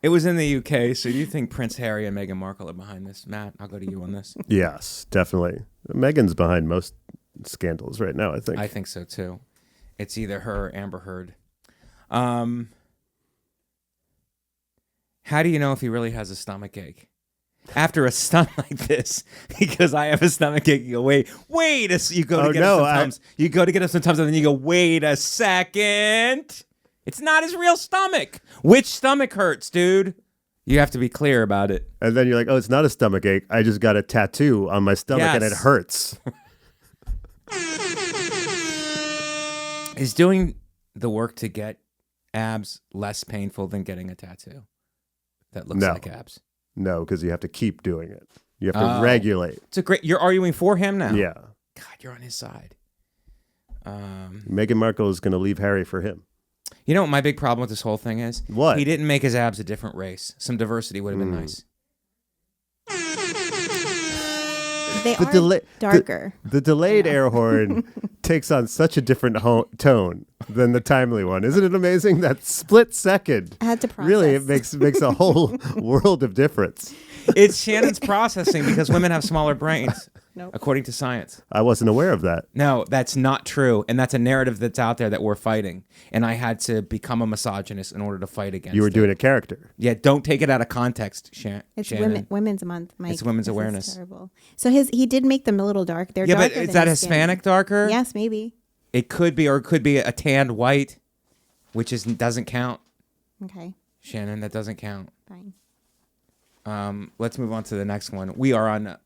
Speaker 1: It was in the UK, so do you think Prince Harry and Meghan Markle are behind this? Matt, I'll go to you on this.
Speaker 5: Yes, definitely. Meghan's behind most scandals right now, I think.
Speaker 1: I think so, too. It's either her or Amber Heard. How do you know if he really has a stomach ache? After a stunt like this, because I have a stomach ache, you go, wait, you go to get it sometimes. You go to get it sometimes, and then you go, wait a second. It's not his real stomach. Which stomach hurts, dude? You have to be clear about it.
Speaker 5: And then you're like, oh, it's not a stomach ache. I just got a tattoo on my stomach and it hurts.
Speaker 1: Is doing the work to get abs less painful than getting a tattoo that looks like abs?
Speaker 5: No, because you have to keep doing it. You have to regulate.
Speaker 1: It's a great. You're arguing for him now.
Speaker 5: Yeah.
Speaker 1: God, you're on his side.
Speaker 5: Meghan Markle is going to leave Harry for him.
Speaker 1: You know what my big problem with this whole thing is?
Speaker 5: What?
Speaker 1: He didn't make his abs a different race. Some diversity would have been nice.
Speaker 3: They are darker.
Speaker 5: The delayed air horn takes on such a different tone than the timely one. Isn't it amazing? That split second.
Speaker 3: I had to process.
Speaker 5: Really, it makes a whole world of difference.
Speaker 1: It's Shannon's processing because women have smaller brains, according to science.
Speaker 5: I wasn't aware of that.
Speaker 1: No, that's not true. And that's a narrative that's out there that we're fighting. And I had to become a misogynist in order to fight against it.
Speaker 5: You were doing a character.
Speaker 1: Yeah, don't take it out of context, Shannon.
Speaker 3: It's Women's Month, Mike.
Speaker 1: It's Women's Awareness.
Speaker 3: Is terrible. So he did make them a little dark. They're darker
Speaker 1: but is that Hispanic darker?
Speaker 3: Yes, maybe.
Speaker 1: It could be, or it could be a tanned white, which doesn't count.
Speaker 3: Okay.
Speaker 1: Shannon, that doesn't count.
Speaker 3: Fine.
Speaker 1: Let's move on to the next one. We are on.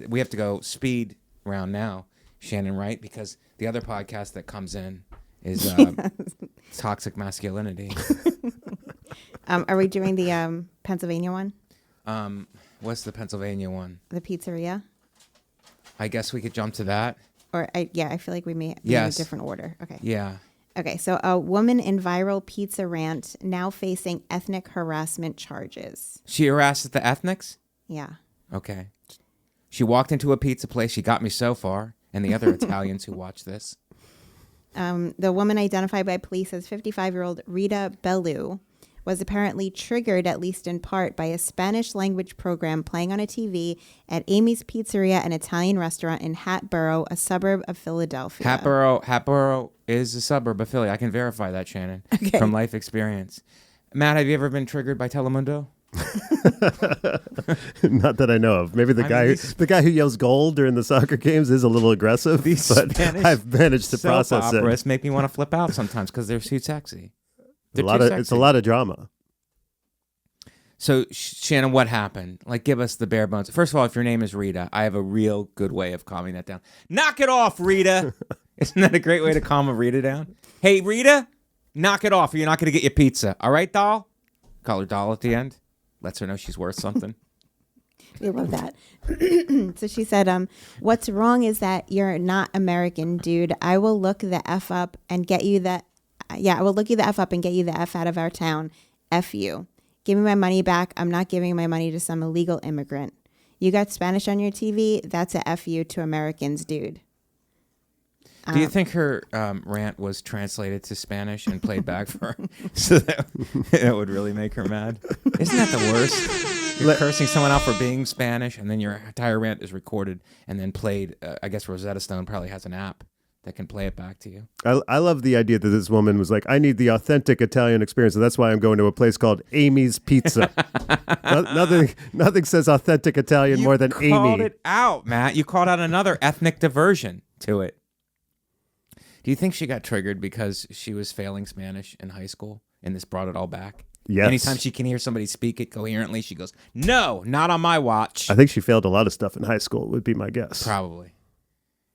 Speaker 1: We have to go speed round now, Shannon, right? Because the other podcast that comes in is toxic masculinity.
Speaker 3: Are we doing the Pennsylvania one?
Speaker 1: What's the Pennsylvania one?
Speaker 3: The pizzeria.
Speaker 1: I guess we could jump to that.
Speaker 3: Or I feel like we may be in a different order. Okay.
Speaker 1: Yeah.
Speaker 3: Okay, so a woman in viral pizza rant now facing ethnic harassment charges.
Speaker 1: She harassed the ethnics?
Speaker 3: Yeah.
Speaker 1: Okay. She walked into a pizza place. She got me so far, and the other Italians who watch this.
Speaker 3: The woman identified by police as 55-year-old Rita Bellu was apparently triggered, at least in part, by a Spanish language program playing on a TV at Amy's Pizzeria, an Italian restaurant in Hatboro, a suburb of Philadelphia.
Speaker 1: Hatboro is a suburb of Philly. I can verify that, Shannon, from life experience. Matt, have you ever been triggered by Telemundo?
Speaker 5: Not that I know of. Maybe the guy who yells goal during the soccer games is a little aggressive, but I've managed to process it.
Speaker 1: Soap operas make me want to flip out sometimes because they're too sexy.
Speaker 5: It's a lot of drama.
Speaker 1: So, Shannon, what happened? Like, give us the bare bones. First of all, if your name is Rita, I have a real good way of calming that down. Knock it off, Rita. Isn't that a great way to calm a Rita down? Hey, Rita, knock it off or you're not going to get your pizza. All right, doll? Call her doll at the end. Lets her know she's worth something.
Speaker 3: We love that. So she said, what's wrong is that you're not American, dude. I will look the F up and get you the... Yeah, I will look you the F up and get you the F out of our town. F you. Give me my money back. I'm not giving my money to some illegal immigrant. You got Spanish on your TV? That's a F you to Americans, dude.
Speaker 1: Do you think her rant was translated to Spanish and played back for her so that would really make her mad? Isn't that the worst? You're cursing someone out for being Spanish, and then your entire rant is recorded and then played. I guess Rosetta Stone probably has an app that can play it back to you.
Speaker 5: I love the idea that this woman was like, I need the authentic Italian experience, and that's why I'm going to a place called Amy's Pizza. Nothing says authentic Italian more than Amy.
Speaker 1: You called it out, Matt. You called out another ethnic diversion to it. Do you think she got triggered because she was failing Spanish in high school, and this brought it all back?
Speaker 5: Yes.
Speaker 1: Anytime she can hear somebody speak it coherently, she goes, no, not on my watch.
Speaker 5: I think she failed a lot of stuff in high school, would be my guess.
Speaker 1: Probably.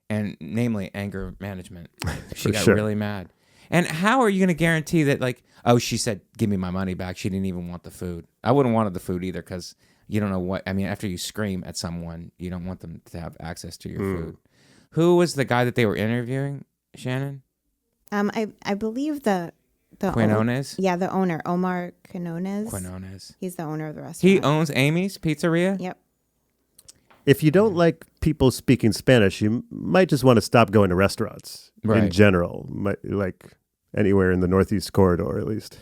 Speaker 1: And namely, anger management. She got really mad. And how are you going to guarantee that, like, oh, she said, give me my money back. She didn't even want the food. I wouldn't want the food either because you don't know what, I mean, after you scream at someone, you don't want them to have access to your food. Who was the guy that they were interviewing, Shannon?
Speaker 3: I believe the
Speaker 1: Quinones?
Speaker 3: Yeah, the owner, Omar Quinones.
Speaker 1: Quinones.
Speaker 3: He's the owner of the restaurant.
Speaker 1: He owns Amy's Pizzeria?
Speaker 3: Yep.
Speaker 5: If you don't like people speaking Spanish, you might just want to stop going to restaurants in
Speaker 1: Right.
Speaker 5: general, like anywhere in the Northeast corridor, at least.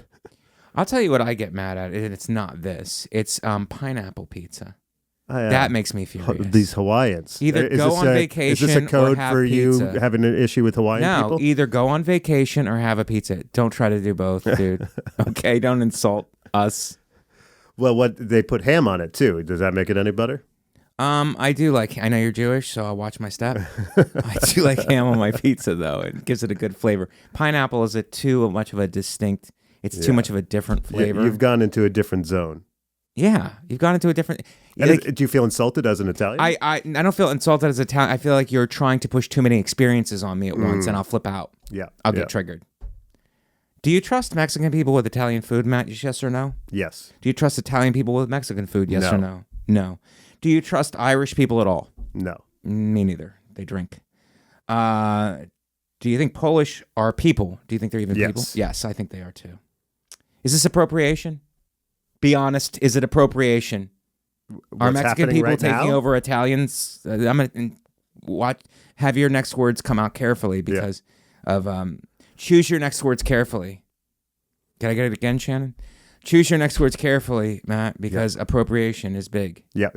Speaker 1: I'll tell you what I get mad at, and it's not this. It's pineapple pizza.
Speaker 5: Yeah.
Speaker 1: That makes me furious.
Speaker 5: These Hawaiians.
Speaker 1: Either
Speaker 5: Is
Speaker 1: go
Speaker 5: this
Speaker 1: on vacation
Speaker 5: Is this a code
Speaker 1: or have
Speaker 5: for
Speaker 1: pizza.
Speaker 5: you having an issue with Hawaiian
Speaker 1: No,
Speaker 5: people?
Speaker 1: either go on vacation or have a pizza. Don't try to do both, dude. Okay, don't insult us.
Speaker 5: Well, what they put ham on it too. Does that make it any better?
Speaker 1: I do like. I know you're Jewish, so I'll watch my step. I do like ham on my pizza, though. It gives it a good flavor. Pineapple is too much of a distinct. It's too much of a different flavor.
Speaker 5: You've gone into a different zone.
Speaker 1: Yeah, you've gone into a different.
Speaker 5: And
Speaker 1: Like,
Speaker 5: do you feel insulted as an Italian?
Speaker 1: I don't feel insulted as a Italian. I feel like you're trying to push too many experiences on me at once, and I'll flip out.
Speaker 5: Yeah.
Speaker 1: I'll get triggered. Do you trust Mexican people with Italian food, Matt? Yes or no?
Speaker 5: Yes.
Speaker 1: Do you trust Italian people with Mexican food? Yes
Speaker 5: No.
Speaker 1: or no? No. Do you trust Irish people at all?
Speaker 5: No.
Speaker 1: Me neither. They drink. Do you think Polish are people? Do you think they're even
Speaker 5: Yes.
Speaker 1: people? Yes, I think they are too. Is this appropriation? Be honest. Is it appropriation? Are
Speaker 5: What's
Speaker 1: Mexican
Speaker 5: happening
Speaker 1: people
Speaker 5: right
Speaker 1: taking
Speaker 5: now?
Speaker 1: over Italians? I'm gonna watch. Have your next words come out carefully because of choose your next words carefully. Can I get it again, Shannon? Choose your next words carefully, Matt, because appropriation is big.
Speaker 5: Yeah.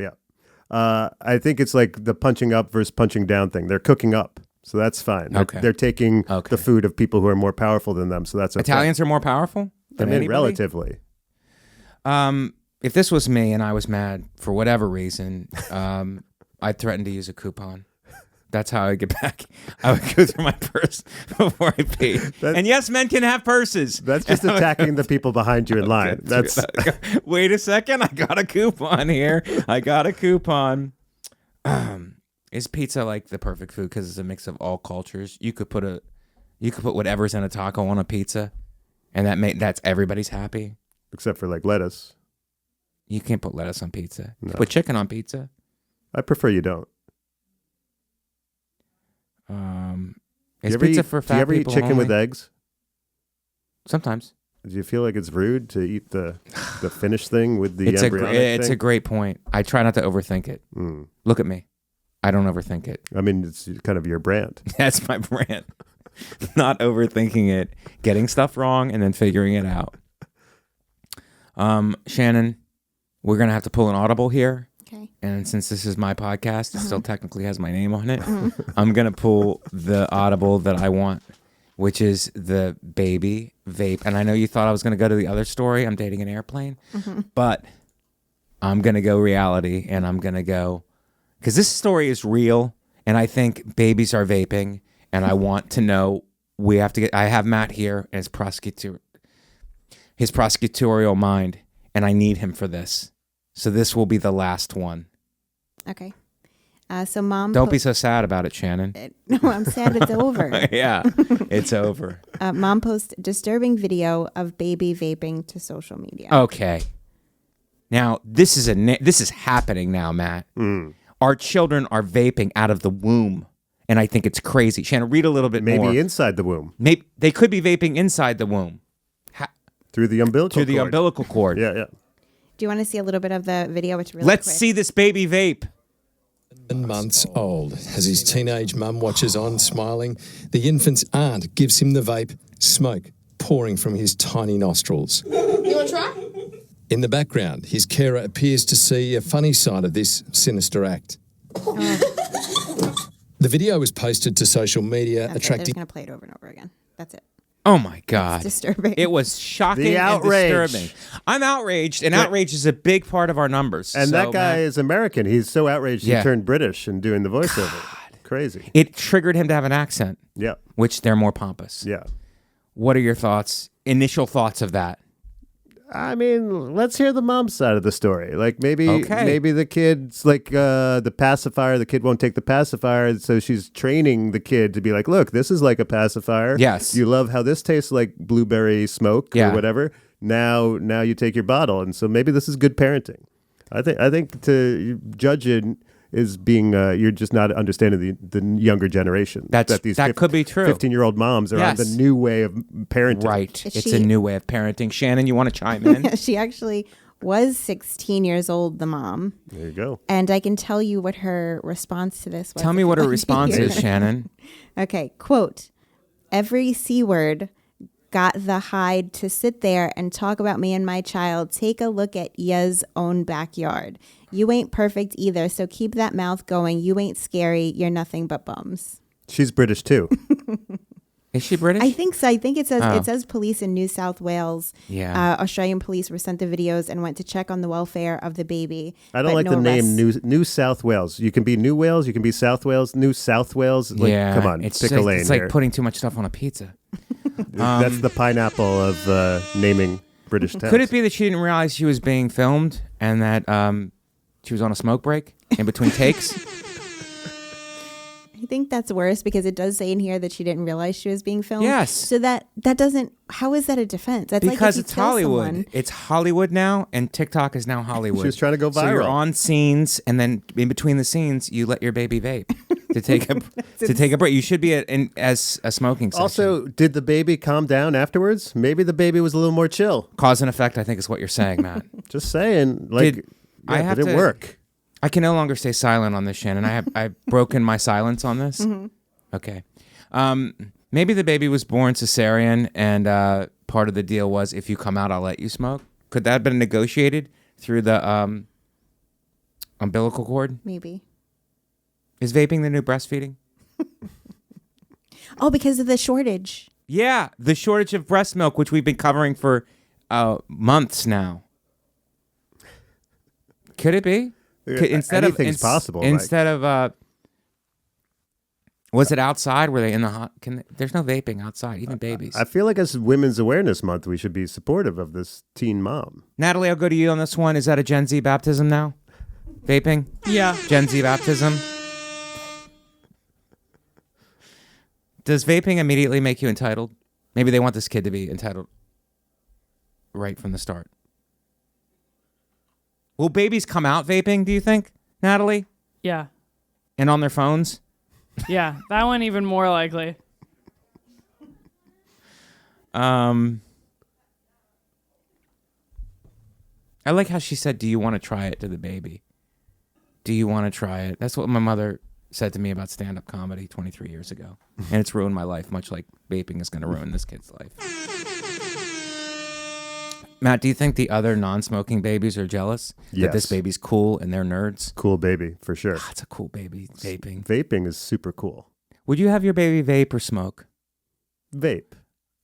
Speaker 5: I think it's like the punching up versus punching down thing. They're cooking up, so that's fine.
Speaker 1: Okay.
Speaker 5: They're taking
Speaker 1: Okay.
Speaker 5: the food of people who are more powerful than them, so that's okay.
Speaker 1: Italians are more powerful
Speaker 5: I
Speaker 1: than
Speaker 5: mean,
Speaker 1: anybody?
Speaker 5: relatively.
Speaker 1: If this was me and I was mad for whatever reason, I'd threaten to use a coupon. That's how I get back. I would go through my purse before I pay. And yes, men can have purses.
Speaker 5: That's just attacking the people behind you in line. That's
Speaker 1: Wait a second. I got a coupon here. I got a coupon. Is pizza like the perfect food because it's a mix of all cultures? You could put whatever's in a taco on a pizza, and that's everybody's happy.
Speaker 5: except for like lettuce.
Speaker 1: You can't put lettuce on pizza.
Speaker 5: No.
Speaker 1: Put chicken on pizza.
Speaker 5: I prefer you don't.
Speaker 1: Is
Speaker 5: Do you ever
Speaker 1: pizza
Speaker 5: eat-
Speaker 1: for
Speaker 5: Do
Speaker 1: fat
Speaker 5: you ever eat
Speaker 1: people
Speaker 5: chicken
Speaker 1: only?
Speaker 5: with eggs?
Speaker 1: Sometimes.
Speaker 5: Do you feel like it's rude to eat the finished thing with the
Speaker 1: It's
Speaker 5: embryonic
Speaker 1: a
Speaker 5: thing?
Speaker 1: great point. I try not to overthink it.
Speaker 5: Mm.
Speaker 1: Look at me. I don't overthink it.
Speaker 5: I mean, it's kind of your brand.
Speaker 1: That's my brand. Not overthinking it, getting stuff wrong, and then figuring it out. Shannon, we're going to have to pull an audible here.
Speaker 3: Okay.
Speaker 1: And since this is my podcast, it still technically has my name on it. I'm going to pull the audible that I want, which is the baby vape. And I know you thought I was going to go to the other story. I'm dating an airplane. But I'm going to go reality, and I'm going to go, because this story is real, and I think babies are vaping, and I want to know, I have Matt here and his prosecutorial mind, and I need him for this. So this will be the last one.
Speaker 3: Okay. So mom.
Speaker 1: Don't be so sad about it, Shannon.
Speaker 3: No, I'm sad it's over.
Speaker 1: Yeah, it's over.
Speaker 3: Mom posts disturbing video of baby vaping to social media.
Speaker 1: Okay. Now, this is happening now, Matt. Our children are vaping out of the womb, and I think it's crazy. Shannon, read a little bit more.
Speaker 5: Maybe inside the womb.
Speaker 1: Maybe they could be vaping inside the womb.
Speaker 5: Through the umbilical cord.
Speaker 1: umbilical cord.
Speaker 5: Yeah.
Speaker 3: Do you want to see a little bit of the video? It's really
Speaker 1: Let's
Speaker 3: quick.
Speaker 1: see this baby vape.
Speaker 7: Months old. As his teenage mum watches on, smiling, the infant's aunt gives him the vape, smoke pouring from his tiny nostrils.
Speaker 8: You want to try?
Speaker 7: In the background, his carer appears to see a funny side of this sinister act. The video was posted to social media,
Speaker 3: That's it. They're
Speaker 7: attracting
Speaker 3: just going to play it over and over again. That's it.
Speaker 1: Oh my God.
Speaker 3: Disturbing.
Speaker 1: It was shocking
Speaker 5: The outrage.
Speaker 1: and disturbing. I'm outraged, and outrage is a big part of our numbers.
Speaker 5: And
Speaker 1: So,
Speaker 5: that guy
Speaker 1: Matt,
Speaker 5: is American. He's so outraged
Speaker 1: Yeah.
Speaker 5: he turned British and doing the voiceover. Crazy.
Speaker 1: it triggered him to have an accent,
Speaker 5: Yeah.
Speaker 1: which they're more pompous.
Speaker 5: Yeah.
Speaker 1: What are your thoughts, initial thoughts of that?
Speaker 5: I mean, let's hear the mom's side of the story. Like maybe
Speaker 1: Okay.
Speaker 5: the kid's like the pacifier. The kid won't take the pacifier, so she's training the kid to be like, "Look, this is like a pacifier.
Speaker 1: Yes.
Speaker 5: you love how this tastes like blueberry smoke
Speaker 1: Yeah.
Speaker 5: or whatever. Now you take your bottle, and so maybe this is good parenting. I think to judge it is being you're just not understanding the younger generation.
Speaker 1: That could be true.
Speaker 5: 15-year-old moms are on
Speaker 1: Yes.
Speaker 5: the new way of parenting.
Speaker 1: Right.
Speaker 3: Is
Speaker 1: It's
Speaker 3: she-
Speaker 1: a new way of parenting. Shannon, you want to chime in?
Speaker 3: She actually was 16 years old, the mom.
Speaker 5: There you go.
Speaker 3: And I can tell you what her response to this was.
Speaker 1: Tell me what her response is, Shannon.
Speaker 3: Okay, quote, every C word got the hide to sit there and talk about me and my child. Take a look at ya's own backyard. You ain't perfect either, so keep that mouth going. You ain't scary. You're nothing but bums.
Speaker 5: She's British too.
Speaker 1: Is she British?
Speaker 3: I think so. I think it says police in New South Wales.
Speaker 1: Yeah.
Speaker 3: Australian police were sent the videos and went to check on the welfare of the baby.
Speaker 5: I don't like the name New South Wales. You can be New Wales, you can be South Wales, New South Wales. Like,
Speaker 1: yeah.
Speaker 5: come on, pick a lane
Speaker 1: It's
Speaker 5: here.
Speaker 1: like putting too much stuff on a pizza.
Speaker 5: That's the pineapple of naming British towns.
Speaker 1: Could it be that she didn't realize she was being filmed and that she was on a smoke break in between takes?
Speaker 3: I think that's worse because it does say in here that she didn't realize she was being filmed.
Speaker 1: Yes.
Speaker 3: So that doesn't, how is that a defense? That's
Speaker 1: Because
Speaker 3: like if you
Speaker 1: it's
Speaker 3: kill
Speaker 1: Hollywood.
Speaker 3: someone.
Speaker 1: It's Hollywood now, and TikTok is now Hollywood.
Speaker 5: She was trying to go
Speaker 1: So you're
Speaker 5: viral.
Speaker 1: on scenes, and then in between the scenes, you let your baby vape to take a break. You should be as a smoking section.
Speaker 5: Also, did the baby calm down afterwards? Maybe the baby was a little more chill.
Speaker 1: Cause and effect, I think, is what you're saying, Matt.
Speaker 5: Just saying. Like,
Speaker 1: Did
Speaker 5: did it work?
Speaker 1: I can no longer stay silent on this, Shannon. I've broken my silence on this.
Speaker 3: Mm-hmm.
Speaker 1: Okay. Maybe the baby was born cesarean, and part of the deal was if you come out, I'll let you smoke. Could that have been negotiated through the umbilical cord?
Speaker 3: Maybe.
Speaker 1: Is vaping the new breastfeeding?
Speaker 3: Oh, because of the shortage.
Speaker 1: Yeah, the shortage of breast milk, which we've been covering for months now. Could it be?
Speaker 5: Anything's possible.
Speaker 1: Instead of was it outside? Were they in the hot? There's no vaping outside, even babies.
Speaker 5: I feel like as Women's Awareness Month, we should be supportive of this teen mom.
Speaker 1: Natalie, I'll go to you on this one. Is that a Gen Z baptism now? Vaping?
Speaker 6: Yeah.
Speaker 1: Gen Z baptism? Does vaping immediately make you entitled? Maybe they want this kid to be entitled right from the start. Will babies come out vaping, do you think, Natalie?
Speaker 6: Yeah.
Speaker 1: And on their phones?
Speaker 6: Yeah. That one even more likely.
Speaker 1: I like how she said, do you want to try it to the baby? Do you want to try it? That's what my mother said to me about stand-up comedy 23 years ago. And it's ruined my life, much like vaping is going to ruin this kid's life. Matt, do you think the other non-smoking babies are jealous that this
Speaker 5: Yes.
Speaker 1: baby's cool and they're nerds?
Speaker 5: Cool baby, for sure.
Speaker 1: It's a cool baby, vaping.
Speaker 5: Vaping is super cool.
Speaker 1: Would you have your baby vape or smoke?
Speaker 5: Vape.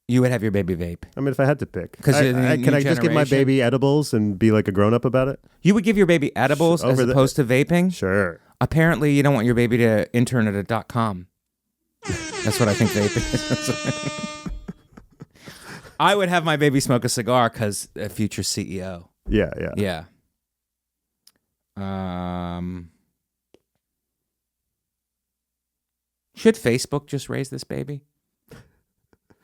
Speaker 1: You would have your baby vape.
Speaker 5: I mean, if I had to pick.
Speaker 1: 'Cause you're the new
Speaker 5: can I just give my
Speaker 1: generation.
Speaker 5: baby edibles and be like a grown-up about it?
Speaker 1: You would give your baby edibles as opposed to vaping?
Speaker 5: Sure.
Speaker 1: Apparently, you don't want your baby to intern at a .com. That's what I think vaping is. I would have my baby smoke a cigar because a future CEO.
Speaker 5: Yeah.
Speaker 1: Should Facebook just raise this baby?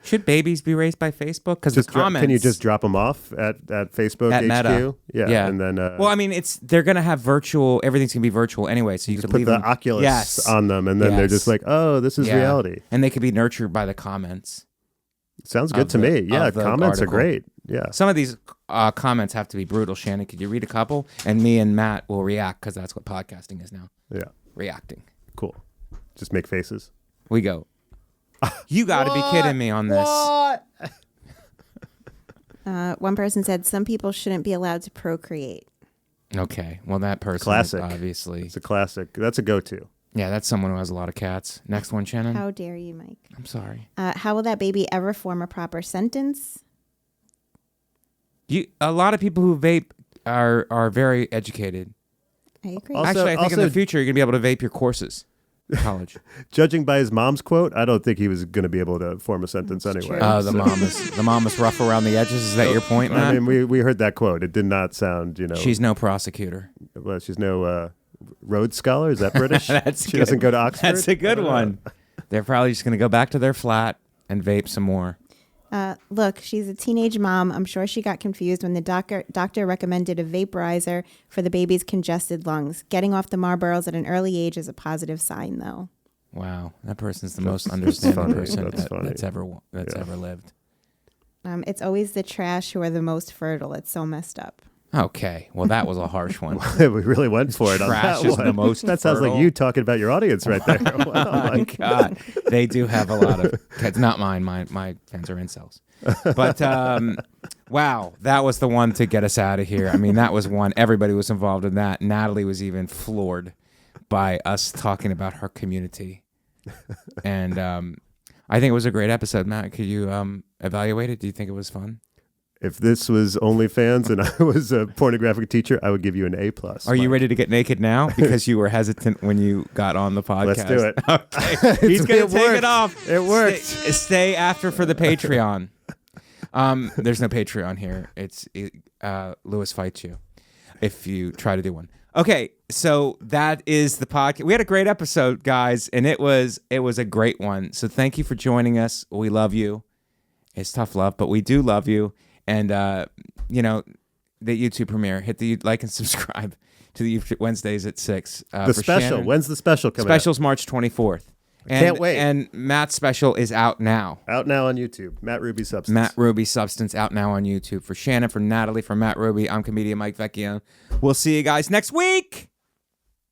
Speaker 1: Should babies be raised by Facebook? Because the
Speaker 5: Just
Speaker 1: comments.
Speaker 5: can you just drop them off at Facebook
Speaker 1: At
Speaker 5: HQ?
Speaker 1: Meta. Yeah.
Speaker 5: And then
Speaker 1: Well, I mean, they're gonna have virtual. Everything's gonna be virtual anyway, so you
Speaker 5: just
Speaker 1: could
Speaker 5: put
Speaker 1: leave
Speaker 5: the
Speaker 1: them.
Speaker 5: Oculus
Speaker 1: Yes.
Speaker 5: on them, and then they're
Speaker 1: Yes.
Speaker 5: just like, "Oh, this is
Speaker 1: Yeah.
Speaker 5: reality."
Speaker 1: And they could be nurtured by the comments.
Speaker 5: Sounds good
Speaker 1: Of
Speaker 5: to
Speaker 1: the-
Speaker 5: me. Yeah,
Speaker 1: of the
Speaker 5: comments
Speaker 1: article.
Speaker 5: are great. Yeah.
Speaker 1: Some of these comments have to be brutal. Shannon, could you read a couple? And me and Matt will react because that's what podcasting is now.
Speaker 5: Yeah.
Speaker 1: Reacting.
Speaker 5: Cool. Just make faces.
Speaker 1: We go. You got to be kidding me on this.
Speaker 3: One person said some people shouldn't be allowed to procreate.
Speaker 1: Okay. Well, that person
Speaker 5: Classic.
Speaker 1: obviously.
Speaker 5: It's a classic. That's a go-to.
Speaker 1: Yeah, that's someone who has a lot of cats. Next one, Shannon.
Speaker 3: How dare you, Mike?
Speaker 1: I'm sorry.
Speaker 3: How will that baby ever form a proper sentence?
Speaker 1: A lot of people who vape are very educated.
Speaker 3: I agree.
Speaker 5: Also-
Speaker 1: Actually, I think in the future you're gonna be able to vape your courses. in College.
Speaker 5: Judging by his mom's quote, I don't think he was going to be able to form a sentence anyway.
Speaker 1: The mom is rough around the edges. Is that your point, Matt?
Speaker 5: I mean, we heard that quote. It did not sound,
Speaker 1: She's no prosecutor.
Speaker 5: Well, she's no Rhodes Scholar. Is that British?
Speaker 1: That's
Speaker 5: she doesn't go to Oxford.
Speaker 1: That's a good one. They're probably just going to go back to their flat and vape some more.
Speaker 3: Look, she's a teenage mom. I'm sure she got confused when the doctor recommended a vaporizer for the baby's congested lungs. Getting off the Marlboros at an early age is a positive sign, though.
Speaker 1: Wow, that person's the most understanding person that's ever lived.
Speaker 3: It's always the trash who are the most fertile. It's so messed up.
Speaker 1: Okay, well that was a harsh one.
Speaker 5: We really went for it on
Speaker 1: Trash
Speaker 5: that
Speaker 1: is
Speaker 5: one.
Speaker 1: the most
Speaker 5: that sounds like
Speaker 1: fertile.
Speaker 5: you talking about your audience right there. Wow,
Speaker 1: My
Speaker 5: Mike.
Speaker 1: God, they do have a lot of. It's not mine. My fans are incels. But wow, that was the one to get us out of here. I mean, that was one. Everybody was involved in that. Natalie was even floored by us talking about her community, and I think it was a great episode. Matt, could you evaluate it? Do you think it was fun?
Speaker 5: If this was OnlyFans and I was a pornographic teacher, I would give you an A+.
Speaker 1: Are you ready to get naked now? Because you were hesitant when you got on the podcast.
Speaker 5: Let's do it.
Speaker 1: Okay. He's going to take
Speaker 5: worked.
Speaker 1: it off.
Speaker 5: It worked.
Speaker 1: Stay after for the Patreon. There's no Patreon here. It's Lewis fights you if you try to do one. Okay, so that is the podcast. We had a great episode, guys, and it was a great one. So thank you for joining us. We love you. It's tough love, but we do love you. And, the YouTube premiere, hit the like and subscribe to the YouTube Wednesdays at 6.
Speaker 5: The
Speaker 1: for
Speaker 5: special.
Speaker 1: Shannon.
Speaker 5: When's the special coming
Speaker 1: Special's March 24th.
Speaker 5: Can't wait.
Speaker 1: And Matt's special is out now.
Speaker 5: out now on YouTube. Matt Ruby Substance.
Speaker 1: Matt Ruby Substance out now on YouTube. For Shannon, for Natalie, for Matt Ruby, I'm comedian Mike Vecchione. We'll see you guys next week.